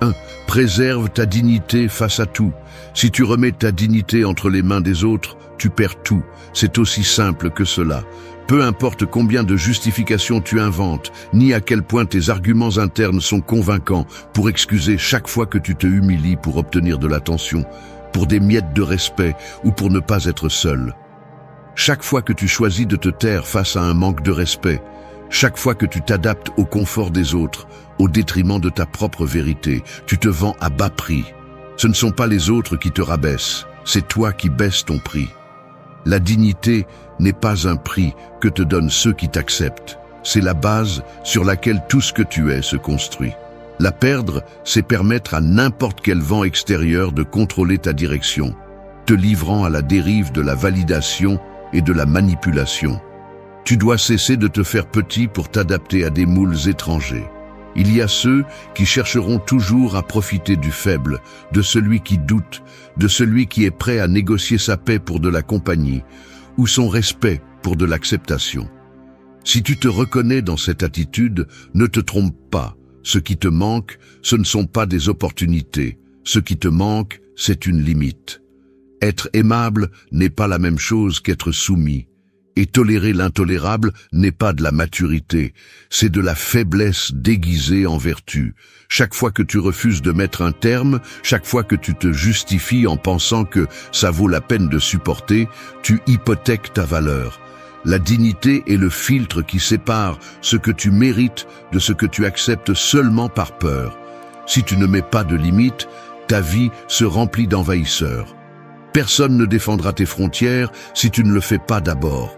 1. Préserve ta dignité face à tout. Si tu remets ta dignité entre les mains des autres, tu perds tout. C'est aussi simple que cela. Peu importe combien de justifications tu inventes, ni à quel point tes arguments internes sont convaincants pour excuser chaque fois que tu te humilies pour obtenir de l'attention, pour des miettes de respect ou pour ne pas être seul. Chaque fois que tu choisis de te taire face à un manque de respect, chaque fois que tu t'adaptes au confort des autres, au détriment de ta propre vérité, tu te vends à bas prix. Ce ne sont pas les autres qui te rabaissent, c'est toi qui baisses ton prix. La dignité n'est pas un prix que te donnent ceux qui t'acceptent. C'est la base sur laquelle tout ce que tu es se construit. La perdre, c'est permettre à n'importe quel vent extérieur de contrôler ta direction, te livrant à la dérive de la validation et de la manipulation. Tu dois cesser de te faire petit pour t'adapter à des moules étrangers. Il y a ceux qui chercheront toujours à profiter du faible, de celui qui doute, de celui qui est prêt à négocier sa paix pour de la compagnie, ou son respect pour de l'acceptation. Si tu te reconnais dans cette attitude, ne te trompe pas. Ce qui te manque, ce ne sont pas des opportunités. Ce qui te manque, c'est une limite. Être aimable n'est pas la même chose qu'être soumis. Et tolérer l'intolérable n'est pas de la maturité, c'est de la faiblesse déguisée en vertu. Chaque fois que tu refuses de mettre un terme, chaque fois que tu te justifies en pensant que ça vaut la peine de supporter, tu hypothèques ta valeur. La dignité est le filtre qui sépare ce que tu mérites de ce que tu acceptes seulement par peur. Si tu ne mets pas de limites, ta vie se remplit d'envahisseurs. Personne ne défendra tes frontières si tu ne le fais pas d'abord.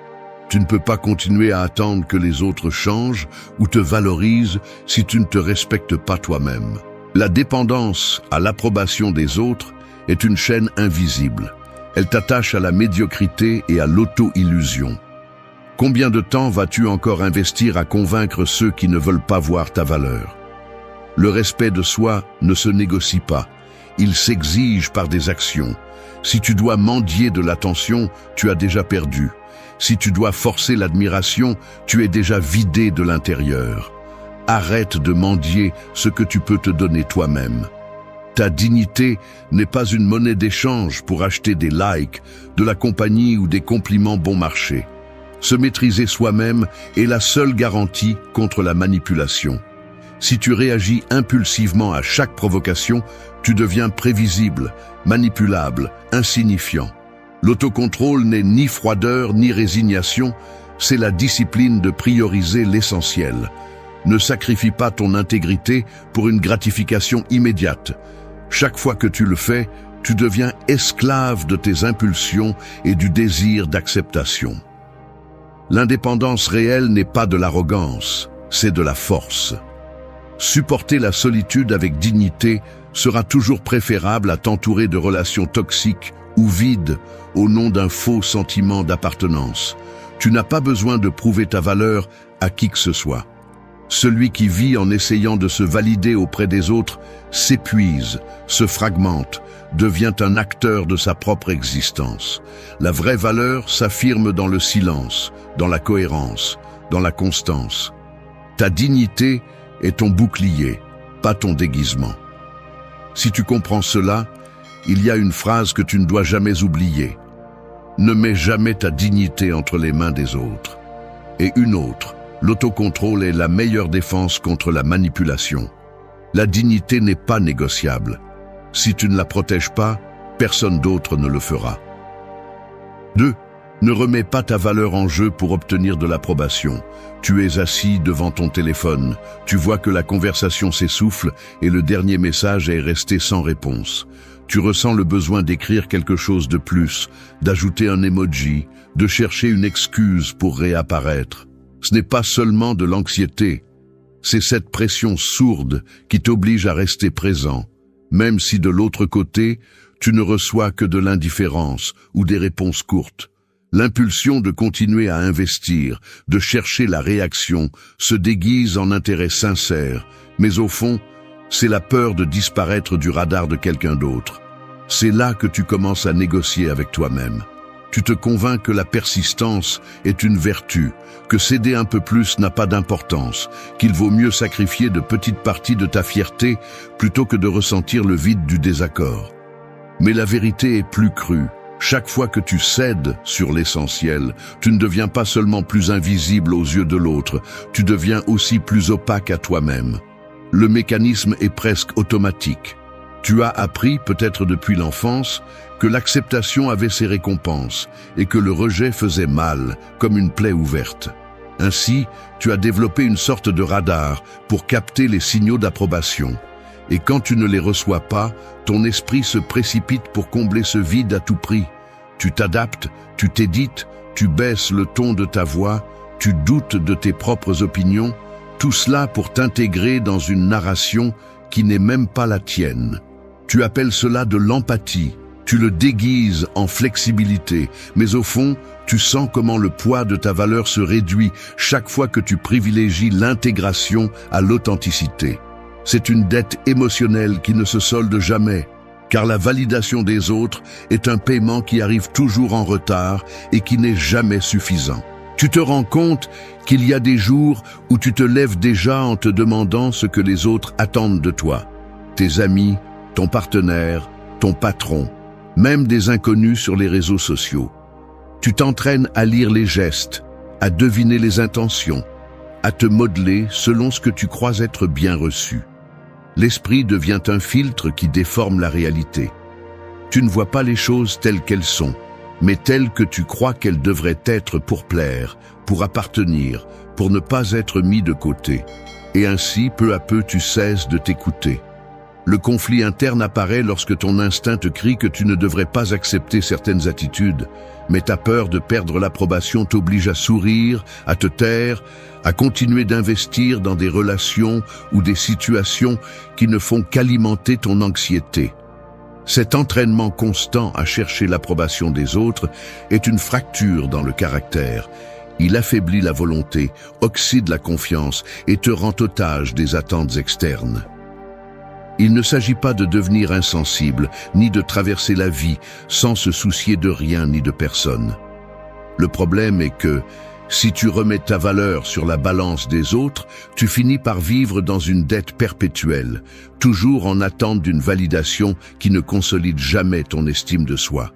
Tu ne peux pas continuer à attendre que les autres changent ou te valorisent si tu ne te respectes pas toi-même. La dépendance à l'approbation des autres est une chaîne invisible. Elle t'attache à la médiocrité et à l'auto-illusion. Combien de temps vas-tu encore investir à convaincre ceux qui ne veulent pas voir ta valeur? Le respect de soi ne se négocie pas. Il s'exige par des actions. Si tu dois mendier de l'attention, tu as déjà perdu. Si tu dois forcer l'admiration, tu es déjà vidé de l'intérieur. Arrête de mendier ce que tu peux te donner toi-même. Ta dignité n'est pas une monnaie d'échange pour acheter des likes, de la compagnie ou des compliments bon marché. Se maîtriser soi-même est la seule garantie contre la manipulation. Si tu réagis impulsivement à chaque provocation, tu deviens prévisible, manipulable, insignifiant. L'autocontrôle n'est ni froideur ni résignation, c'est la discipline de prioriser l'essentiel. Ne sacrifie pas ton intégrité pour une gratification immédiate. Chaque fois que tu le fais, tu deviens esclave de tes impulsions et du désir d'acceptation. L'indépendance réelle n'est pas de l'arrogance, c'est de la force. Supporter la solitude avec dignité sera toujours préférable à t'entourer de relations toxiques ou vides au nom d'un faux sentiment d'appartenance. Tu n'as pas besoin de prouver ta valeur à qui que ce soit. Celui qui vit en essayant de se valider auprès des autres s'épuise, se fragmente, devient un acteur de sa propre existence. La vraie valeur s'affirme dans le silence, dans la cohérence, dans la constance. Ta dignité est ton bouclier, pas ton déguisement. Si tu comprends cela, il y a une phrase que tu ne dois jamais oublier. Ne mets jamais ta dignité entre les mains des autres. Et une autre, l'autocontrôle est la meilleure défense contre la manipulation. La dignité n'est pas négociable. Si tu ne la protèges pas, personne d'autre ne le fera. 2. Ne remets pas ta valeur en jeu pour obtenir de l'approbation. Tu es assis devant ton téléphone, tu vois que la conversation s'essouffle et le dernier message est resté sans réponse. Tu ressens le besoin d'écrire quelque chose de plus, d'ajouter un emoji, de chercher une excuse pour réapparaître. Ce n'est pas seulement de l'anxiété, c'est cette pression sourde qui t'oblige à rester présent, même si de l'autre côté, tu ne reçois que de l'indifférence ou des réponses courtes. L'impulsion de continuer à investir, de chercher la réaction, se déguise en intérêt sincère, mais au fond, c'est la peur de disparaître du radar de quelqu'un d'autre. C'est là que tu commences à négocier avec toi-même. Tu te convaincs que la persistance est une vertu, que céder un peu plus n'a pas d'importance, qu'il vaut mieux sacrifier de petites parties de ta fierté plutôt que de ressentir le vide du désaccord. Mais la vérité est plus crue. Chaque fois que tu cèdes sur l'essentiel, tu ne deviens pas seulement plus invisible aux yeux de l'autre, tu deviens aussi plus opaque à toi-même. Le mécanisme est presque automatique. Tu as appris, peut-être depuis l'enfance, que l'acceptation avait ses récompenses et que le rejet faisait mal, comme une plaie ouverte. Ainsi, tu as développé une sorte de radar pour capter les signaux d'approbation. Et quand tu ne les reçois pas, ton esprit se précipite pour combler ce vide à tout prix. Tu t'adaptes, tu t'édites, tu baisses le ton de ta voix, tu doutes de tes propres opinions, tout cela pour t'intégrer dans une narration qui n'est même pas la tienne. Tu appelles cela de l'empathie, Tu le déguises en flexibilité, mais au fond, tu sens comment le poids de ta valeur se réduit chaque fois que tu privilégies l'intégration à l'authenticité. C'est une dette émotionnelle qui ne se solde jamais, car la validation des autres est un paiement qui arrive toujours en retard et qui n'est jamais suffisant. Tu te rends compte qu'il y a des jours où tu te lèves déjà en te demandant ce que les autres attendent de toi. Tes amis, ton partenaire, ton patron, même des inconnus sur les réseaux sociaux. Tu t'entraînes à lire les gestes, à deviner les intentions, à te modeler selon ce que tu crois être bien reçu. L'esprit devient un filtre qui déforme la réalité. Tu ne vois pas les choses telles qu'elles sont, mais telles que tu crois qu'elles devraient être pour plaire, pour appartenir, pour ne pas être mis de côté. Et ainsi, peu à peu, tu cesses de t'écouter. Le conflit interne apparaît lorsque ton instinct te crie que tu ne devrais pas accepter certaines attitudes, mais ta peur de perdre l'approbation t'oblige à sourire, à te taire, à continuer d'investir dans des relations ou des situations qui ne font qu'alimenter ton anxiété. Cet entraînement constant à chercher l'approbation des autres est une fracture dans le caractère. Il affaiblit la volonté, oxyde la confiance et te rend otage des attentes externes. Il ne s'agit pas de devenir insensible, ni de traverser la vie sans se soucier de rien ni de personne. Le problème est que, si tu remets ta valeur sur la balance des autres, tu finis par vivre dans une dette perpétuelle, toujours en attente d'une validation qui ne consolide jamais ton estime de soi.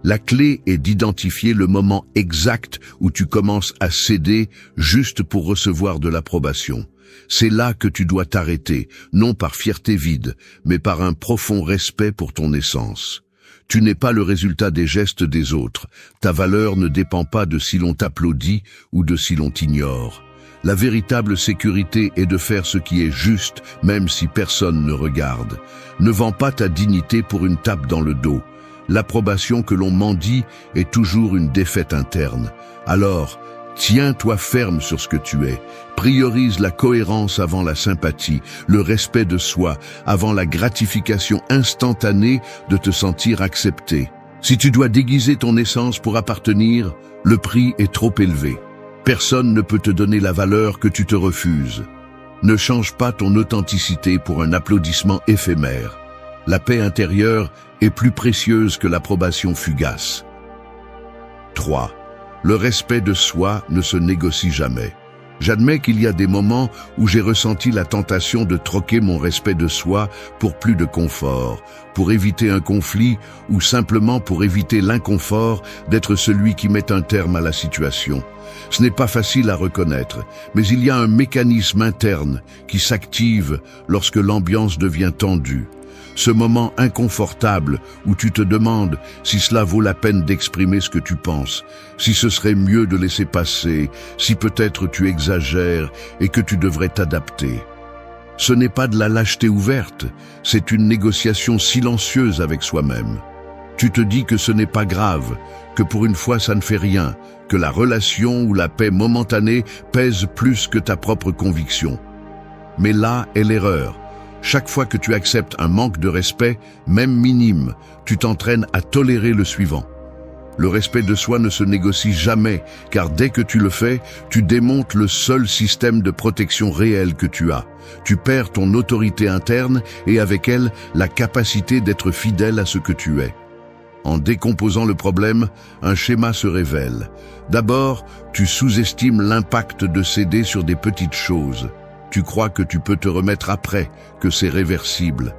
La clé est d'identifier le moment exact où tu commences à céder juste pour recevoir de l'approbation. C'est là que tu dois t'arrêter, non par fierté vide, mais par un profond respect pour ton essence. Tu n'es pas le résultat des gestes des autres. Ta valeur ne dépend pas de si l'on t'applaudit ou de si l'on t'ignore. La véritable sécurité est de faire ce qui est juste, même si personne ne regarde. Ne vends pas ta dignité pour une tape dans le dos. L'approbation que l'on mendie est toujours une défaite interne. Alors, tiens-toi ferme sur ce que tu es. Priorise la cohérence avant la sympathie, le respect de soi avant la gratification instantanée de te sentir accepté. Si tu dois déguiser ton essence pour appartenir, le prix est trop élevé. Personne ne peut te donner la valeur que tu te refuses. Ne change pas ton authenticité pour un applaudissement éphémère. La paix intérieure est plus précieuse que l'approbation fugace. 3. Le respect de soi ne se négocie jamais. J'admets qu'il y a des moments où j'ai ressenti la tentation de troquer mon respect de soi pour plus de confort, pour éviter un conflit ou simplement pour éviter l'inconfort d'être celui qui met un terme à la situation. Ce n'est pas facile à reconnaître, mais il y a un mécanisme interne qui s'active lorsque l'ambiance devient tendue. Ce moment inconfortable où tu te demandes si cela vaut la peine d'exprimer ce que tu penses, si ce serait mieux de laisser passer, si peut-être tu exagères et que tu devrais t'adapter. Ce n'est pas de la lâcheté ouverte, c'est une négociation silencieuse avec soi-même. Tu te dis que ce n'est pas grave, que pour une fois ça ne fait rien, que la relation ou la paix momentanée pèse plus que ta propre conviction. Mais là est l'erreur. Chaque fois que tu acceptes un manque de respect, même minime, tu t'entraînes à tolérer le suivant. Le respect de soi ne se négocie jamais, car dès que tu le fais, tu démontes le seul système de protection réel que tu as. Tu perds ton autorité interne et avec elle, la capacité d'être fidèle à ce que tu es. En décomposant le problème, un schéma se révèle. D'abord, tu sous-estimes l'impact de céder sur des petites choses. Tu crois que tu peux te remettre après, que c'est réversible.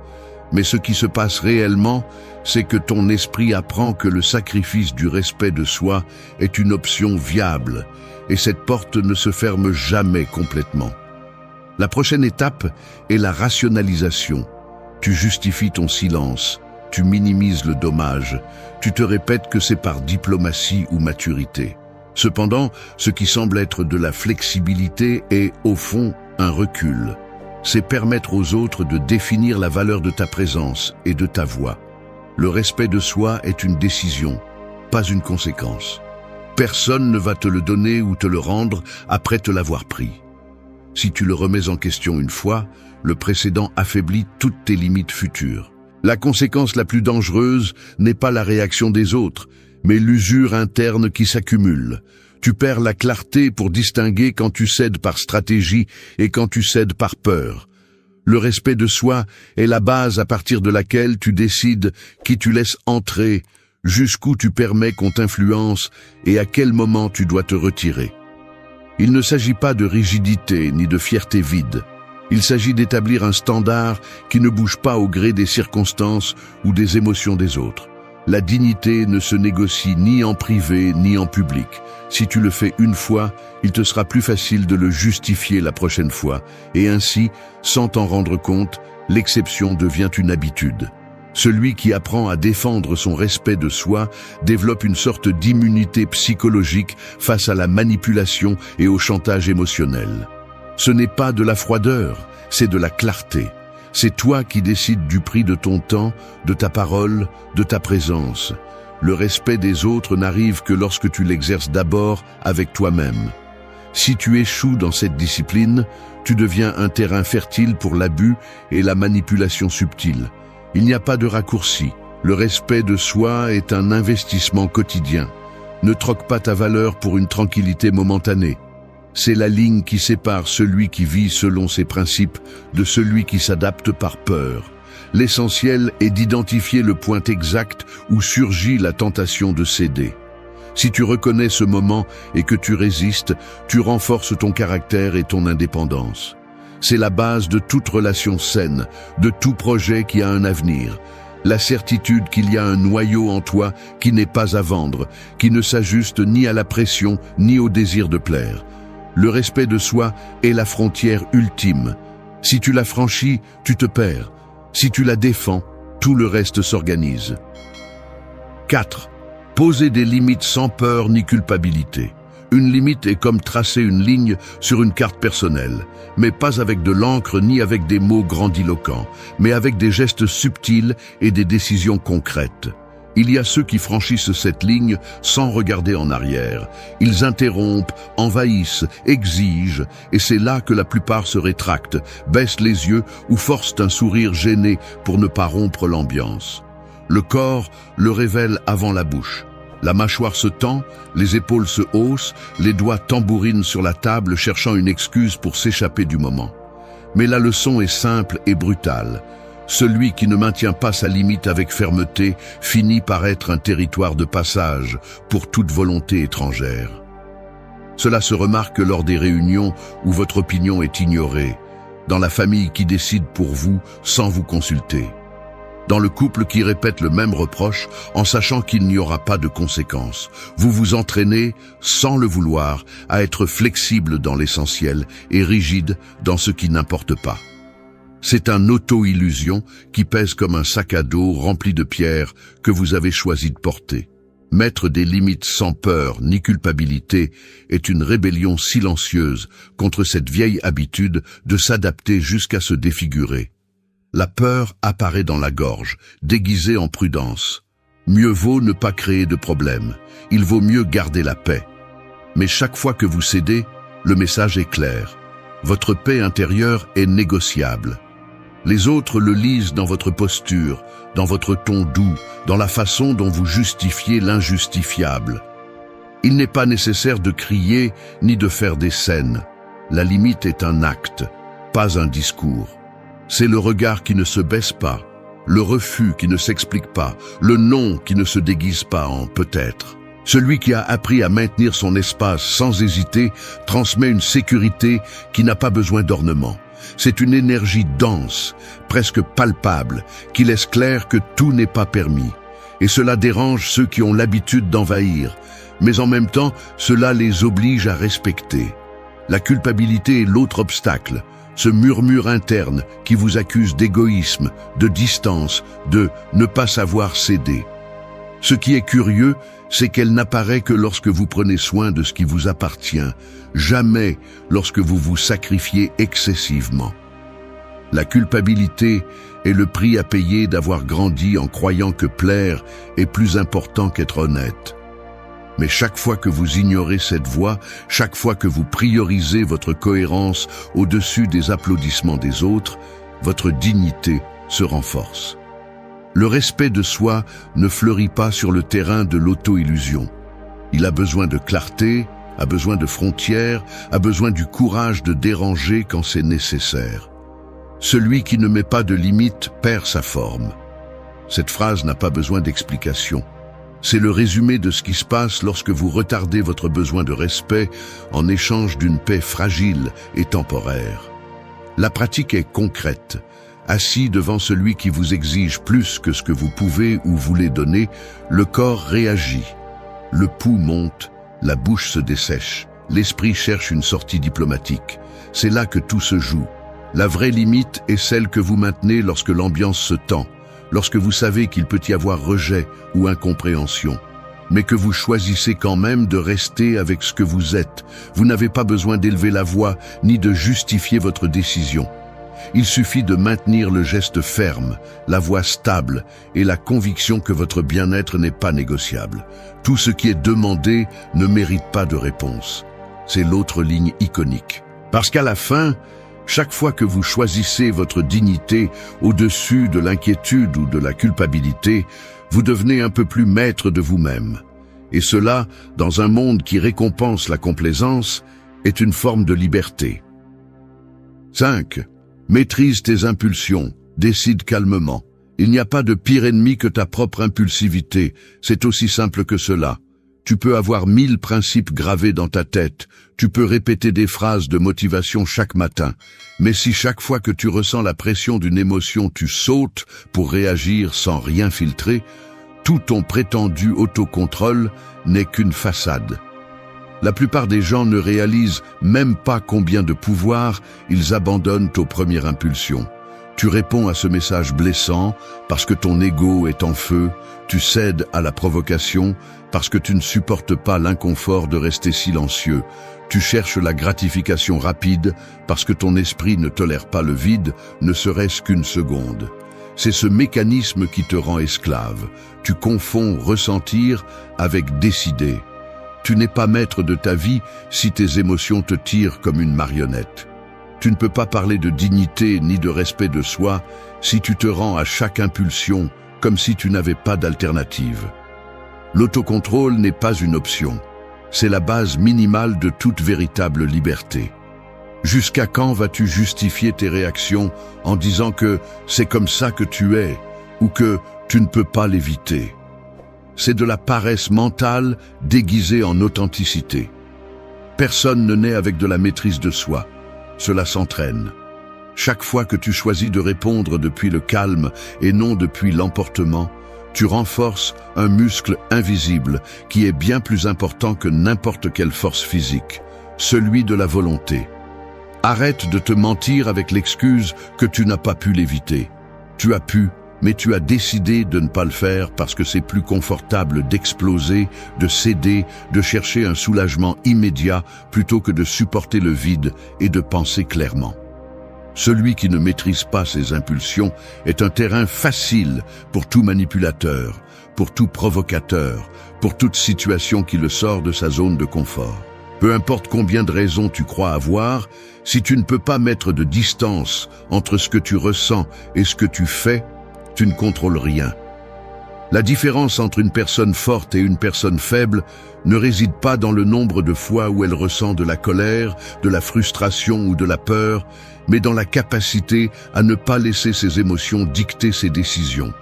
Mais ce qui se passe réellement, c'est que ton esprit apprend que le sacrifice du respect de soi est une option viable, et cette porte ne se ferme jamais complètement. La prochaine étape est la rationalisation. Tu justifies ton silence, tu minimises le dommage, tu te répètes que c'est par diplomatie ou maturité. Cependant, ce qui semble être de la flexibilité est, au fond, un recul. C'est permettre aux autres de définir la valeur de ta présence et de ta voix. Le respect de soi est une décision, pas une conséquence. Personne ne va te le donner ou te le rendre après te l'avoir pris. Si tu le remets en question une fois, le précédent affaiblit toutes tes limites futures. La conséquence la plus dangereuse n'est pas la réaction des autres, mais l'usure interne qui s'accumule. Tu perds la clarté pour distinguer quand tu cèdes par stratégie et quand tu cèdes par peur. Le respect de soi est la base à partir de laquelle tu décides qui tu laisses entrer, jusqu'où tu permets qu'on t'influence et à quel moment tu dois te retirer. Il ne s'agit pas de rigidité ni de fierté vide. Il s'agit d'établir un standard qui ne bouge pas au gré des circonstances ou des émotions des autres. La dignité ne se négocie ni en privé ni en public. Si tu le fais une fois, il te sera plus facile de le justifier la prochaine fois. Et ainsi, sans t'en rendre compte, l'exception devient une habitude. Celui qui apprend à défendre son respect de soi développe une sorte d'immunité psychologique face à la manipulation et au chantage émotionnel. Ce n'est pas de la froideur, c'est de la clarté. C'est toi qui décides du prix de ton temps, de ta parole, de ta présence. Le respect des autres n'arrive que lorsque tu l'exerces d'abord avec toi-même. Si tu échoues dans cette discipline, tu deviens un terrain fertile pour l'abus et la manipulation subtile. Il n'y a pas de raccourci. Le respect de soi est un investissement quotidien. Ne troque pas ta valeur pour une tranquillité momentanée. C'est la ligne qui sépare celui qui vit selon ses principes de celui qui s'adapte par peur. L'essentiel est d'identifier le point exact où surgit la tentation de céder. Si tu reconnais ce moment et que tu résistes, tu renforces ton caractère et ton indépendance. C'est la base de toute relation saine, de tout projet qui a un avenir. La certitude qu'il y a un noyau en toi qui n'est pas à vendre, qui ne s'ajuste ni à la pression ni au désir de plaire. Le respect de soi est la frontière ultime. Si tu la franchis, tu te perds. Si tu la défends, tout le reste s'organise. 4. Poser des limites sans peur ni culpabilité. Une limite est comme tracer une ligne sur une carte personnelle, mais pas avec de l'encre ni avec des mots grandiloquents, mais avec des gestes subtils et des décisions concrètes. Il y a ceux qui franchissent cette ligne sans regarder en arrière. Ils interrompent, envahissent, exigent, et c'est là que la plupart se rétractent, baissent les yeux ou forcent un sourire gêné pour ne pas rompre l'ambiance. Le corps le révèle avant la bouche. La mâchoire se tend, les épaules se haussent, les doigts tambourinent sur la table cherchant une excuse pour s'échapper du moment. Mais la leçon est simple et brutale. Celui qui ne maintient pas sa limite avec fermeté finit par être un territoire de passage pour toute volonté étrangère. Cela se remarque lors des réunions où votre opinion est ignorée, dans la famille qui décide pour vous sans vous consulter, dans le couple qui répète le même reproche en sachant qu'il n'y aura pas de conséquences. Vous vous entraînez, sans le vouloir, à être flexible dans l'essentiel et rigide dans ce qui n'importe pas. C'est une auto-illusion qui pèse comme un sac à dos rempli de pierres que vous avez choisi de porter. Mettre des limites sans peur ni culpabilité est une rébellion silencieuse contre cette vieille habitude de s'adapter jusqu'à se défigurer. La peur apparaît dans la gorge, déguisée en prudence. Mieux vaut ne pas créer de problème. Il vaut mieux garder la paix. Mais chaque fois que vous cédez, le message est clair. Votre paix intérieure est négociable. Les autres le lisent dans votre posture, dans votre ton doux, dans la façon dont vous justifiez l'injustifiable. Il n'est pas nécessaire de crier ni de faire des scènes. La limite est un acte, pas un discours. C'est le regard qui ne se baisse pas, le refus qui ne s'explique pas, le non qui ne se déguise pas en peut-être. Celui qui a appris à maintenir son espace sans hésiter transmet une sécurité qui n'a pas besoin d'ornement. C'est une énergie dense, presque palpable, qui laisse clair que tout n'est pas permis. Et cela dérange ceux qui ont l'habitude d'envahir, mais en même temps, cela les oblige à respecter. La culpabilité est l'autre obstacle, ce murmure interne qui vous accuse d'égoïsme, de distance, de ne pas savoir céder. Ce qui est curieux, c'est qu'elle n'apparaît que lorsque vous prenez soin de ce qui vous appartient, jamais lorsque vous vous sacrifiez excessivement. La culpabilité est le prix à payer d'avoir grandi en croyant que plaire est plus important qu'être honnête. Mais chaque fois que vous ignorez cette voie, chaque fois que vous priorisez votre cohérence au-dessus des applaudissements des autres, votre dignité se renforce. Le respect de soi ne fleurit pas sur le terrain de l'auto-illusion. Il a besoin de clarté, a besoin de frontières, a besoin du courage de déranger quand c'est nécessaire. Celui qui ne met pas de limites perd sa forme. Cette phrase n'a pas besoin d'explication. C'est le résumé de ce qui se passe lorsque vous retardez votre besoin de respect en échange d'une paix fragile et temporaire. La pratique est concrète. Assis devant celui qui vous exige plus que ce que vous pouvez ou voulez donner, le corps réagit. Le pouls monte, la bouche se dessèche. L'esprit cherche une sortie diplomatique. C'est là que tout se joue. La vraie limite est celle que vous maintenez lorsque l'ambiance se tend, lorsque vous savez qu'il peut y avoir rejet ou incompréhension, mais que vous choisissez quand même de rester avec ce que vous êtes. Vous n'avez pas besoin d'élever la voix ni de justifier votre décision. Il suffit de maintenir le geste ferme, la voix stable et la conviction que votre bien-être n'est pas négociable. Tout ce qui est demandé ne mérite pas de réponse. C'est l'autre ligne iconique. Parce qu'à la fin, chaque fois que vous choisissez votre dignité au-dessus de l'inquiétude ou de la culpabilité, vous devenez un peu plus maître de vous-même. Et cela, dans un monde qui récompense la complaisance, est une forme de liberté. 5. Maîtrise tes impulsions, décide calmement. Il n'y a pas de pire ennemi que ta propre impulsivité, c'est aussi simple que cela. Tu peux avoir 1000 principes gravés dans ta tête, tu peux répéter des phrases de motivation chaque matin, mais si chaque fois que tu ressens la pression d'une émotion tu sautes pour réagir sans rien filtrer, tout ton prétendu autocontrôle n'est qu'une façade. La plupart des gens ne réalisent même pas combien de pouvoir ils abandonnent aux premières impulsions. Tu réponds à ce message blessant parce que ton ego est en feu, tu cèdes à la provocation parce que tu ne supportes pas l'inconfort de rester silencieux, tu cherches la gratification rapide parce que ton esprit ne tolère pas le vide, ne serait-ce qu'une seconde. C'est ce mécanisme qui te rend esclave. Tu confonds ressentir avec décider. Tu n'es pas maître de ta vie si tes émotions te tirent comme une marionnette. Tu ne peux pas parler de dignité ni de respect de soi si tu te rends à chaque impulsion comme si tu n'avais pas d'alternative. L'autocontrôle n'est pas une option. C'est la base minimale de toute véritable liberté. Jusqu'à quand vas-tu justifier tes réactions en disant que c'est comme ça que tu es ou que tu ne peux pas l'éviter? C'est de la paresse mentale déguisée en authenticité. Personne ne naît avec de la maîtrise de soi. Cela s'entraîne. Chaque fois que tu choisis de répondre depuis le calme et non depuis l'emportement, tu renforces un muscle invisible qui est bien plus important que n'importe quelle force physique, celui de la volonté. Arrête de te mentir avec l'excuse que tu n'as pas pu l'éviter. Tu as pu, mais tu as décidé de ne pas le faire parce que c'est plus confortable d'exploser, de céder, de chercher un soulagement immédiat plutôt que de supporter le vide et de penser clairement. Celui qui ne maîtrise pas ses impulsions est un terrain facile pour tout manipulateur, pour tout provocateur, pour toute situation qui le sort de sa zone de confort. Peu importe combien de raisons tu crois avoir, si tu ne peux pas mettre de distance entre ce que tu ressens et ce que tu fais, tu ne contrôles rien. La différence entre une personne forte et une personne faible ne réside pas dans le nombre de fois où elle ressent de la colère, de la frustration ou de la peur, mais dans la capacité à ne pas laisser ses émotions dicter ses décisions.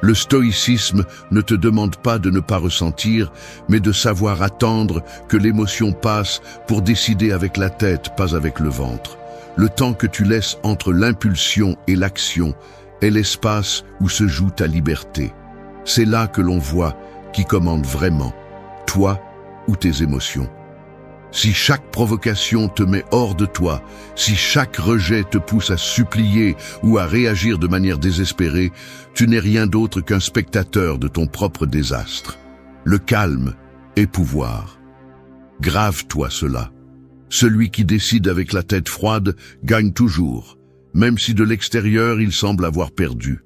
Le stoïcisme ne te demande pas de ne pas ressentir, mais de savoir attendre que l'émotion passe pour décider avec la tête, pas avec le ventre. Le temps que tu laisses entre l'impulsion et l'action est l'espace où se joue ta liberté. C'est là que l'on voit qui commande vraiment, toi ou tes émotions. Si chaque provocation te met hors de toi, si chaque rejet te pousse à supplier ou à réagir de manière désespérée, tu n'es rien d'autre qu'un spectateur de ton propre désastre. Le calme est pouvoir. Grave-toi cela. Celui qui décide avec la tête froide gagne toujours, même si de l'extérieur il semble avoir perdu.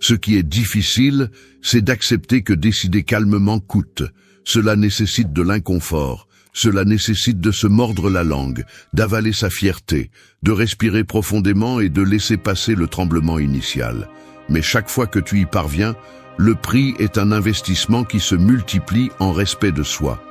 Ce qui est difficile, c'est d'accepter que décider calmement coûte. Cela nécessite de l'inconfort. Cela nécessite de se mordre la langue, d'avaler sa fierté, de respirer profondément et de laisser passer le tremblement initial. Mais chaque fois que tu y parviens, le prix est un investissement qui se multiplie en respect de soi.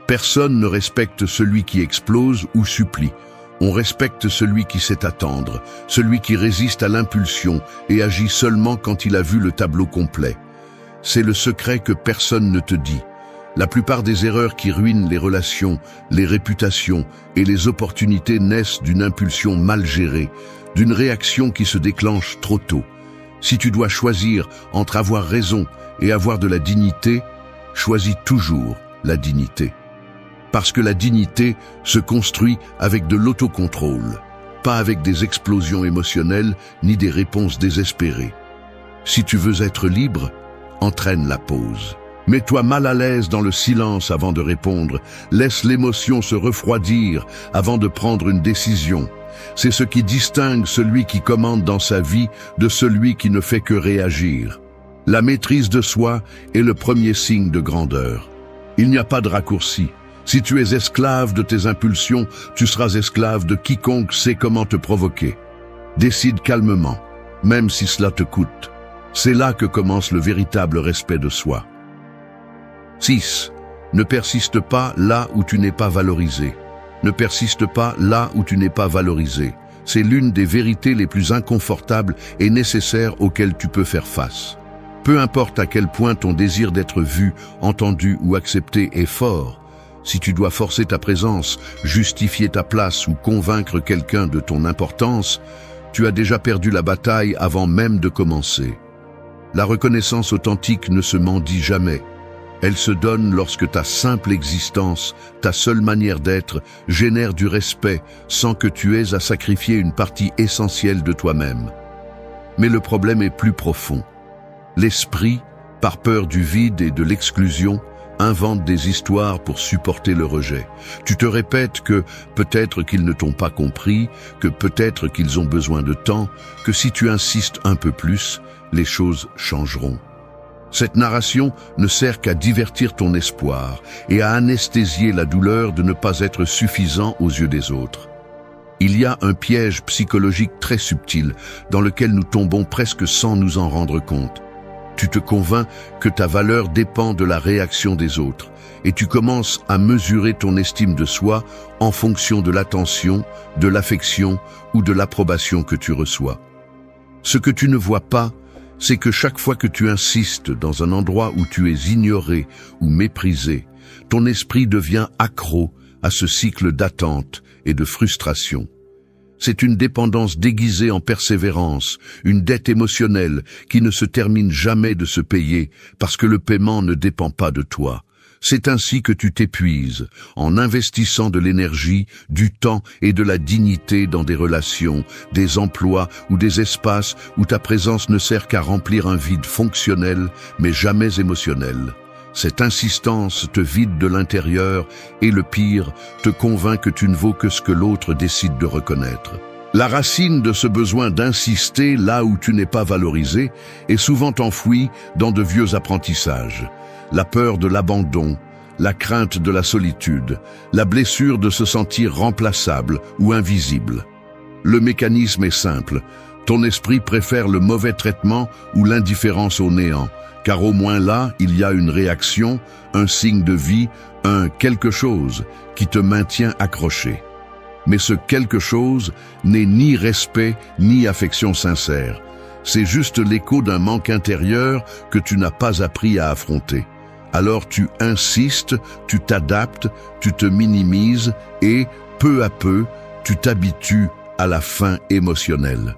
Personne ne respecte celui qui explose ou supplie. On respecte celui qui sait attendre, celui qui résiste à l'impulsion et agit seulement quand il a vu le tableau complet. C'est le secret que personne ne te dit. La plupart des erreurs qui ruinent les relations, les réputations et les opportunités naissent d'une impulsion mal gérée, d'une réaction qui se déclenche trop tôt. Si tu dois choisir entre avoir raison et avoir de la dignité, choisis toujours la dignité. Parce que la dignité se construit avec de l'autocontrôle, pas avec des explosions émotionnelles ni des réponses désespérées. Si tu veux être libre, entraîne la pause. Mets-toi mal à l'aise dans le silence avant de répondre. Laisse l'émotion se refroidir avant de prendre une décision. C'est ce qui distingue celui qui commande dans sa vie de celui qui ne fait que réagir. La maîtrise de soi est le premier signe de grandeur. Il n'y a pas de raccourci. Si tu es esclave de tes impulsions, tu seras esclave de quiconque sait comment te provoquer. Décide calmement, même si cela te coûte. C'est là que commence le véritable respect de soi. 6. Ne persiste pas là où tu n'es pas valorisé. Ne persiste pas là où tu n'es pas valorisé. C'est l'une des vérités les plus inconfortables et nécessaires auxquelles tu peux faire face. Peu importe à quel point ton désir d'être vu, entendu ou accepté est fort, si tu dois forcer ta présence, justifier ta place ou convaincre quelqu'un de ton importance, tu as déjà perdu la bataille avant même de commencer. La reconnaissance authentique ne se mendie jamais. Elle se donne lorsque ta simple existence, ta seule manière d'être, génère du respect sans que tu aies à sacrifier une partie essentielle de toi-même. Mais le problème est plus profond. L'esprit, par peur du vide et de l'exclusion, invente des histoires pour supporter le rejet. Tu te répètes que peut-être qu'ils ne t'ont pas compris, que peut-être qu'ils ont besoin de temps, que si tu insistes un peu plus, les choses changeront. Cette narration ne sert qu'à divertir ton espoir et à anesthésier la douleur de ne pas être suffisant aux yeux des autres. Il y a un piège psychologique très subtil dans lequel nous tombons presque sans nous en rendre compte. Tu te convaincs que ta valeur dépend de la réaction des autres et tu commences à mesurer ton estime de soi en fonction de l'attention, de l'affection ou de l'approbation que tu reçois. Ce que tu ne vois pas, c'est que chaque fois que tu insistes dans un endroit où tu es ignoré ou méprisé, ton esprit devient accro à ce cycle d'attente et de frustration. C'est une dépendance déguisée en persévérance, une dette émotionnelle qui ne se termine jamais de se payer parce que le paiement ne dépend pas de toi. C'est ainsi que tu t'épuises, en investissant de l'énergie, du temps et de la dignité dans des relations, des emplois ou des espaces où ta présence ne sert qu'à remplir un vide fonctionnel mais jamais émotionnel. Cette insistance te vide de l'intérieur et le pire, te convainc que tu ne vaux que ce que l'autre décide de reconnaître. La racine de ce besoin d'insister là où tu n'es pas valorisé est souvent enfouie dans de vieux apprentissages. La peur de l'abandon, la crainte de la solitude, la blessure de se sentir remplaçable ou invisible. Le mécanisme est simple. Ton esprit préfère le mauvais traitement ou l'indifférence au néant, car au moins là, il y a une réaction, un signe de vie, un quelque chose qui te maintient accroché. Mais ce quelque chose n'est ni respect ni affection sincère. C'est juste l'écho d'un manque intérieur que tu n'as pas appris à affronter. Alors tu insistes, tu t'adaptes, tu te minimises et, peu à peu, tu t'habitues à la faim émotionnelle.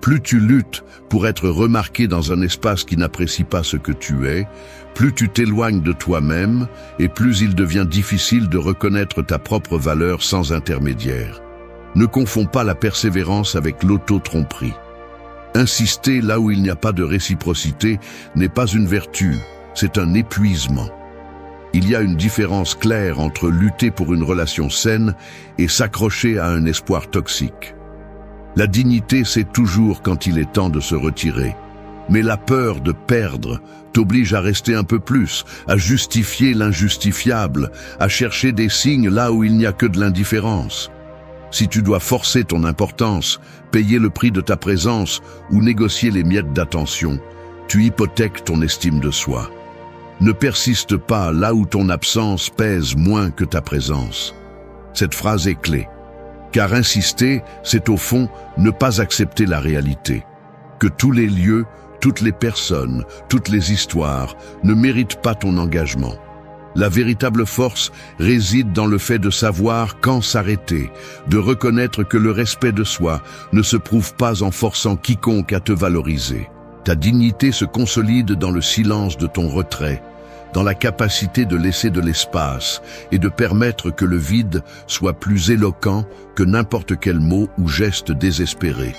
Plus tu luttes pour être remarqué dans un espace qui n'apprécie pas ce que tu es, plus tu t'éloignes de toi-même et plus il devient difficile de reconnaître ta propre valeur sans intermédiaire. Ne confonds pas la persévérance avec l'auto-tromperie. Insister là où il n'y a pas de réciprocité n'est pas une vertu, c'est un épuisement. Il y a une différence claire entre lutter pour une relation saine et s'accrocher à un espoir toxique. La dignité, c'est toujours quand il est temps de se retirer. Mais la peur de perdre t'oblige à rester un peu plus, à justifier l'injustifiable, à chercher des signes là où il n'y a que de l'indifférence. Si tu dois forcer ton importance, payer le prix de ta présence ou négocier les miettes d'attention, tu hypothèques ton estime de soi. Ne persiste pas là où ton absence pèse moins que ta présence. Cette phrase est clé, car insister, c'est au fond ne pas accepter la réalité. Que tous les lieux, toutes les personnes, toutes les histoires ne méritent pas ton engagement. La véritable force réside dans le fait de savoir quand s'arrêter, de reconnaître que le respect de soi ne se prouve pas en forçant quiconque à te valoriser. Ta dignité se consolide dans le silence de ton retrait, dans la capacité de laisser de l'espace et de permettre que le vide soit plus éloquent que n'importe quel mot ou geste désespéré.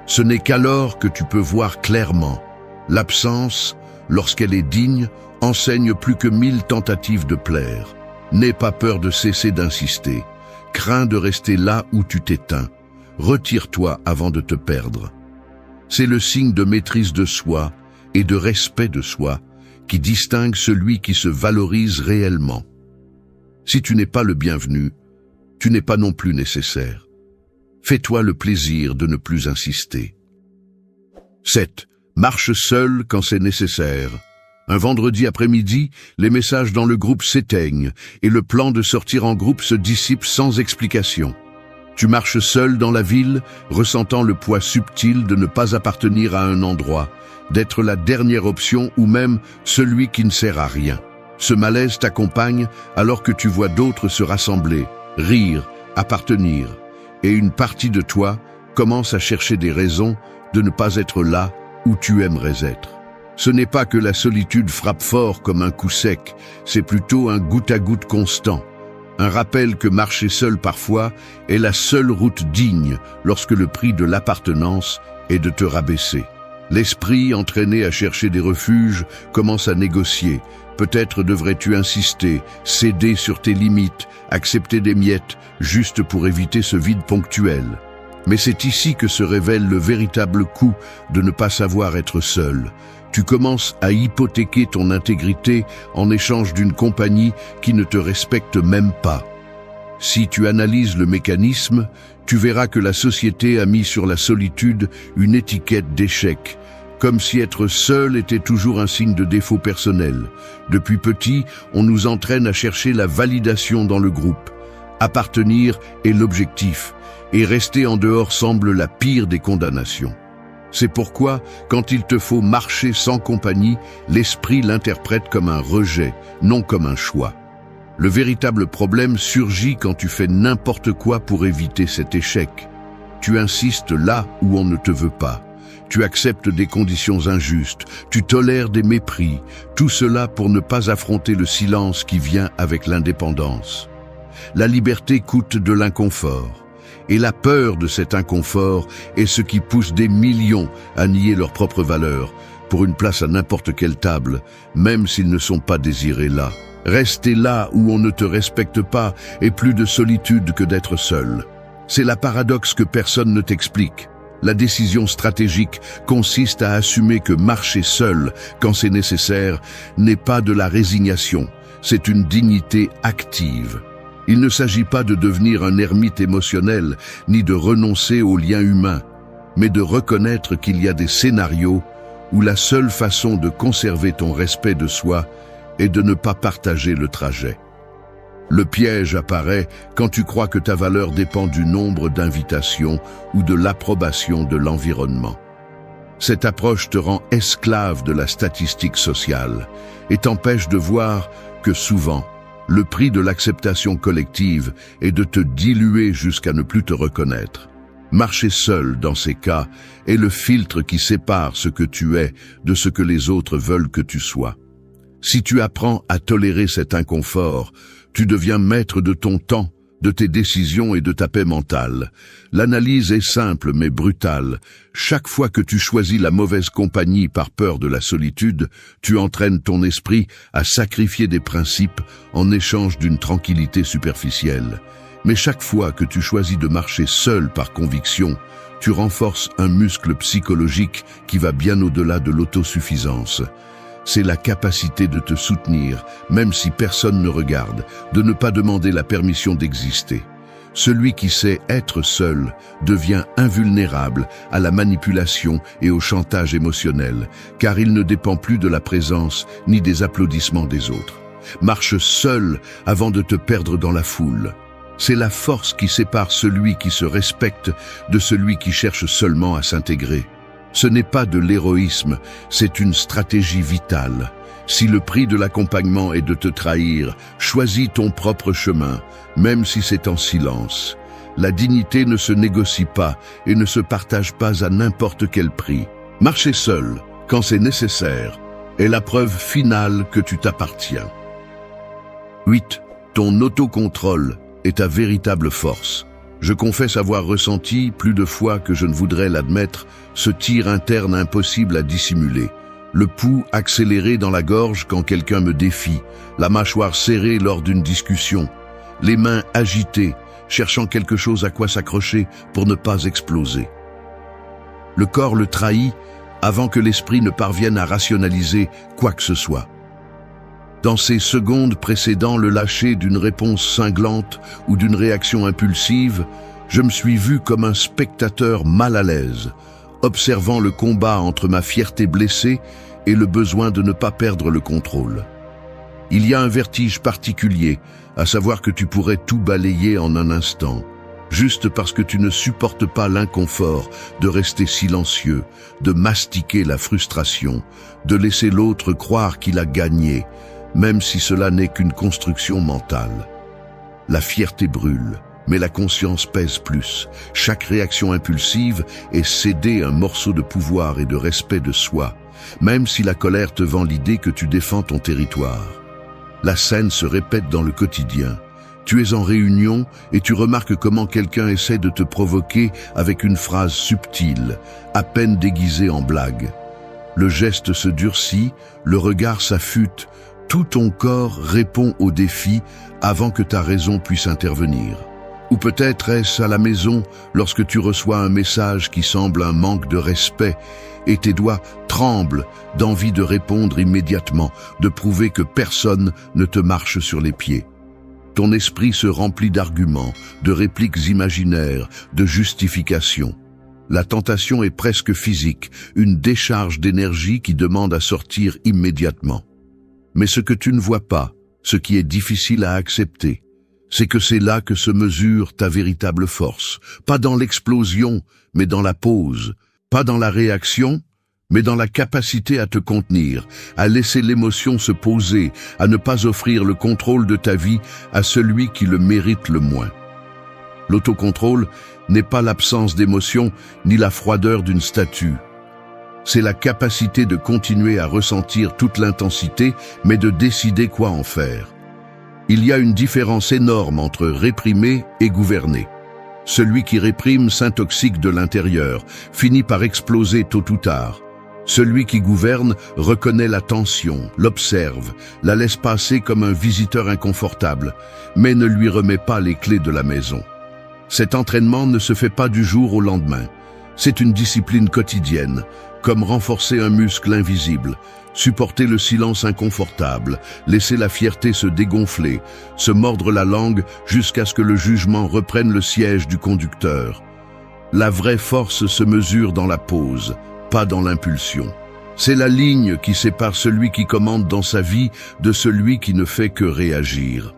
Ce n'est qu'alors que tu peux voir clairement. L'absence, lorsqu'elle est digne, enseigne plus que 1000 tentatives de plaire. N'aie pas peur de cesser d'insister. Crains de rester là où tu t'éteins. Retire-toi avant de te perdre. C'est le signe de maîtrise de soi et de respect de soi qui distingue celui qui se valorise réellement. Si tu n'es pas le bienvenu, tu n'es pas non plus nécessaire. Fais-toi le plaisir de ne plus insister. 7. Marche seul quand c'est nécessaire. Un vendredi après-midi, les messages dans le groupe s'éteignent et le plan de sortir en groupe se dissipe sans explication. Tu marches seul dans la ville, ressentant le poids subtil de ne pas appartenir à un endroit, d'être la dernière option ou même celui qui ne sert à rien. Ce malaise t'accompagne alors que tu vois d'autres se rassembler, rire, appartenir, et une partie de toi commence à chercher des raisons de ne pas être là où tu aimerais être. Ce n'est pas que la solitude frappe fort comme un coup sec, c'est plutôt un goutte-à-goutte constant. Un rappel que marcher seul parfois est la seule route digne lorsque le prix de l'appartenance est de te rabaisser. L'esprit, entraîné à chercher des refuges, commence à négocier. Peut-être devrais-tu insister, céder sur tes limites, accepter des miettes, juste pour éviter ce vide ponctuel. Mais c'est ici que se révèle le véritable coût de ne pas savoir être seul. Tu commences à hypothéquer ton intégrité en échange d'une compagnie qui ne te respecte même pas. Si tu analyses le mécanisme, tu verras que la société a mis sur la solitude une étiquette d'échec, comme si être seul était toujours un signe de défaut personnel. Depuis petit, on nous entraîne à chercher la validation dans le groupe. Appartenir est l'objectif, et rester en dehors semble la pire des condamnations. C'est pourquoi, quand il te faut marcher sans compagnie, l'esprit l'interprète comme un rejet, non comme un choix. Le véritable problème surgit quand tu fais n'importe quoi pour éviter cet échec. Tu insistes là où on ne te veut pas. Tu acceptes des conditions injustes, tu tolères des mépris, tout cela pour ne pas affronter le silence qui vient avec l'indépendance. La liberté coûte de l'inconfort. Et la peur de cet inconfort est ce qui pousse des millions à nier leur propre valeur pour une place à n'importe quelle table, même s'ils ne sont pas désirés là. Rester là où on ne te respecte pas est plus de solitude que d'être seul. C'est la paradoxe que personne ne t'explique. La décision stratégique consiste à assumer que marcher seul, quand c'est nécessaire, n'est pas de la résignation, c'est une dignité active. Il ne s'agit pas de devenir un ermite émotionnel, ni de renoncer aux liens humains, mais de reconnaître qu'il y a des scénarios où la seule façon de conserver ton respect de soi est de ne pas partager le trajet. Le piège apparaît quand tu crois que ta valeur dépend du nombre d'invitations ou de l'approbation de l'environnement. Cette approche te rend esclave de la statistique sociale et t'empêche de voir que souvent, le prix de l'acceptation collective est de te diluer jusqu'à ne plus te reconnaître. Marcher seul, dans ces cas, est le filtre qui sépare ce que tu es de ce que les autres veulent que tu sois. Si tu apprends à tolérer cet inconfort, tu deviens maître de ton temps, de tes décisions et de ta paix mentale. L'analyse est simple mais brutale. Chaque fois que tu choisis la mauvaise compagnie par peur de la solitude, tu entraînes ton esprit à sacrifier des principes en échange d'une tranquillité superficielle. Mais chaque fois que tu choisis de marcher seul par conviction, tu renforces un muscle psychologique qui va bien au-delà de l'autosuffisance. C'est la capacité de te soutenir, même si personne ne regarde, de ne pas demander la permission d'exister. Celui qui sait être seul devient invulnérable à la manipulation et au chantage émotionnel, car il ne dépend plus de la présence ni des applaudissements des autres. Marche seul avant de te perdre dans la foule. C'est la force qui sépare celui qui se respecte de celui qui cherche seulement à s'intégrer. Ce n'est pas de l'héroïsme, c'est une stratégie vitale. Si le prix de l'accompagnement est de te trahir, choisis ton propre chemin, même si c'est en silence. La dignité ne se négocie pas et ne se partage pas à n'importe quel prix. Marcher seul, quand c'est nécessaire, est la preuve finale que tu t'appartiens. 8. Ton autocontrôle est ta véritable force. Je confesse avoir ressenti, plus de fois que je ne voudrais l'admettre, ce tir interne impossible à dissimuler. Le pouls accéléré dans la gorge quand quelqu'un me défie, la mâchoire serrée lors d'une discussion, les mains agitées, cherchant quelque chose à quoi s'accrocher pour ne pas exploser. Le corps le trahit avant que l'esprit ne parvienne à rationaliser quoi que ce soit. Dans ces secondes précédant le lâcher d'une réponse cinglante ou d'une réaction impulsive, je me suis vu comme un spectateur mal à l'aise, observant le combat entre ma fierté blessée et le besoin de ne pas perdre le contrôle. Il y a un vertige particulier, à savoir que tu pourrais tout balayer en un instant, juste parce que tu ne supportes pas l'inconfort de rester silencieux, de mastiquer la frustration, de laisser l'autre croire qu'il a gagné, même si cela n'est qu'une construction mentale. La fierté brûle, mais la conscience pèse plus. Chaque réaction impulsive est céder un morceau de pouvoir et de respect de soi, même si la colère te vend l'idée que tu défends ton territoire. La scène se répète dans le quotidien. Tu es en réunion et tu remarques comment quelqu'un essaie de te provoquer avec une phrase subtile, à peine déguisée en blague. Le geste se durcit, le regard s'affûte, tout ton corps répond au défi avant que ta raison puisse intervenir. Ou peut-être est-ce à la maison lorsque tu reçois un message qui semble un manque de respect et tes doigts tremblent d'envie de répondre immédiatement, de prouver que personne ne te marche sur les pieds. Ton esprit se remplit d'arguments, de répliques imaginaires, de justifications. La tentation est presque physique, une décharge d'énergie qui demande à sortir immédiatement. Mais ce que tu ne vois pas, ce qui est difficile à accepter, c'est que c'est là que se mesure ta véritable force. Pas dans l'explosion, mais dans la pause. Pas dans la réaction, mais dans la capacité à te contenir, à laisser l'émotion se poser, à ne pas offrir le contrôle de ta vie à celui qui le mérite le moins. L'autocontrôle n'est pas l'absence d'émotion ni la froideur d'une statue. C'est la capacité de continuer à ressentir toute l'intensité, mais de décider quoi en faire. Il y a une différence énorme entre réprimer et gouverner. Celui qui réprime s'intoxique de l'intérieur, finit par exploser tôt ou tard. Celui qui gouverne reconnaît la tension, l'observe, la laisse passer comme un visiteur inconfortable, mais ne lui remet pas les clés de la maison. Cet entraînement ne se fait pas du jour au lendemain. C'est une discipline quotidienne, comme renforcer un muscle invisible, supporter le silence inconfortable, laisser la fierté se dégonfler, se mordre la langue jusqu'à ce que le jugement reprenne le siège du conducteur. La vraie force se mesure dans la pause, pas dans l'impulsion. C'est la ligne qui sépare celui qui commande dans sa vie de celui qui ne fait que réagir.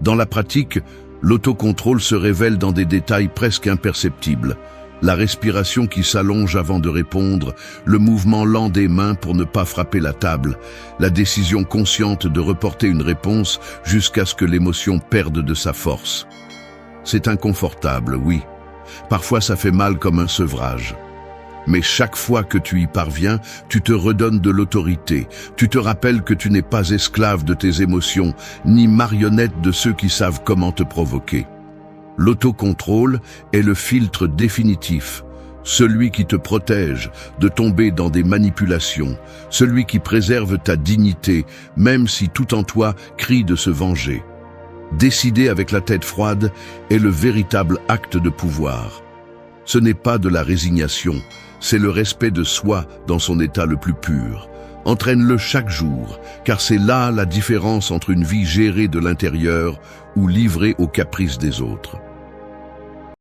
Dans la pratique, l'autocontrôle se révèle dans des détails presque imperceptibles. La respiration qui s'allonge avant de répondre, le mouvement lent des mains pour ne pas frapper la table, la décision consciente de reporter une réponse jusqu'à ce que l'émotion perde de sa force. C'est inconfortable, oui. Parfois ça fait mal comme un sevrage. Mais chaque fois que tu y parviens, tu te redonnes de l'autorité. Tu te rappelles que tu n'es pas esclave de tes émotions, ni marionnette de ceux qui savent comment te provoquer. L'autocontrôle est le filtre définitif, celui qui te protège de tomber dans des manipulations, celui qui préserve ta dignité, même si tout en toi crie de se venger. Décider avec la tête froide est le véritable acte de pouvoir. Ce n'est pas de la résignation, c'est le respect de soi dans son état le plus pur. Entraîne-le chaque jour, car c'est là la différence entre une vie gérée de l'intérieur ou livrée aux caprices des autres.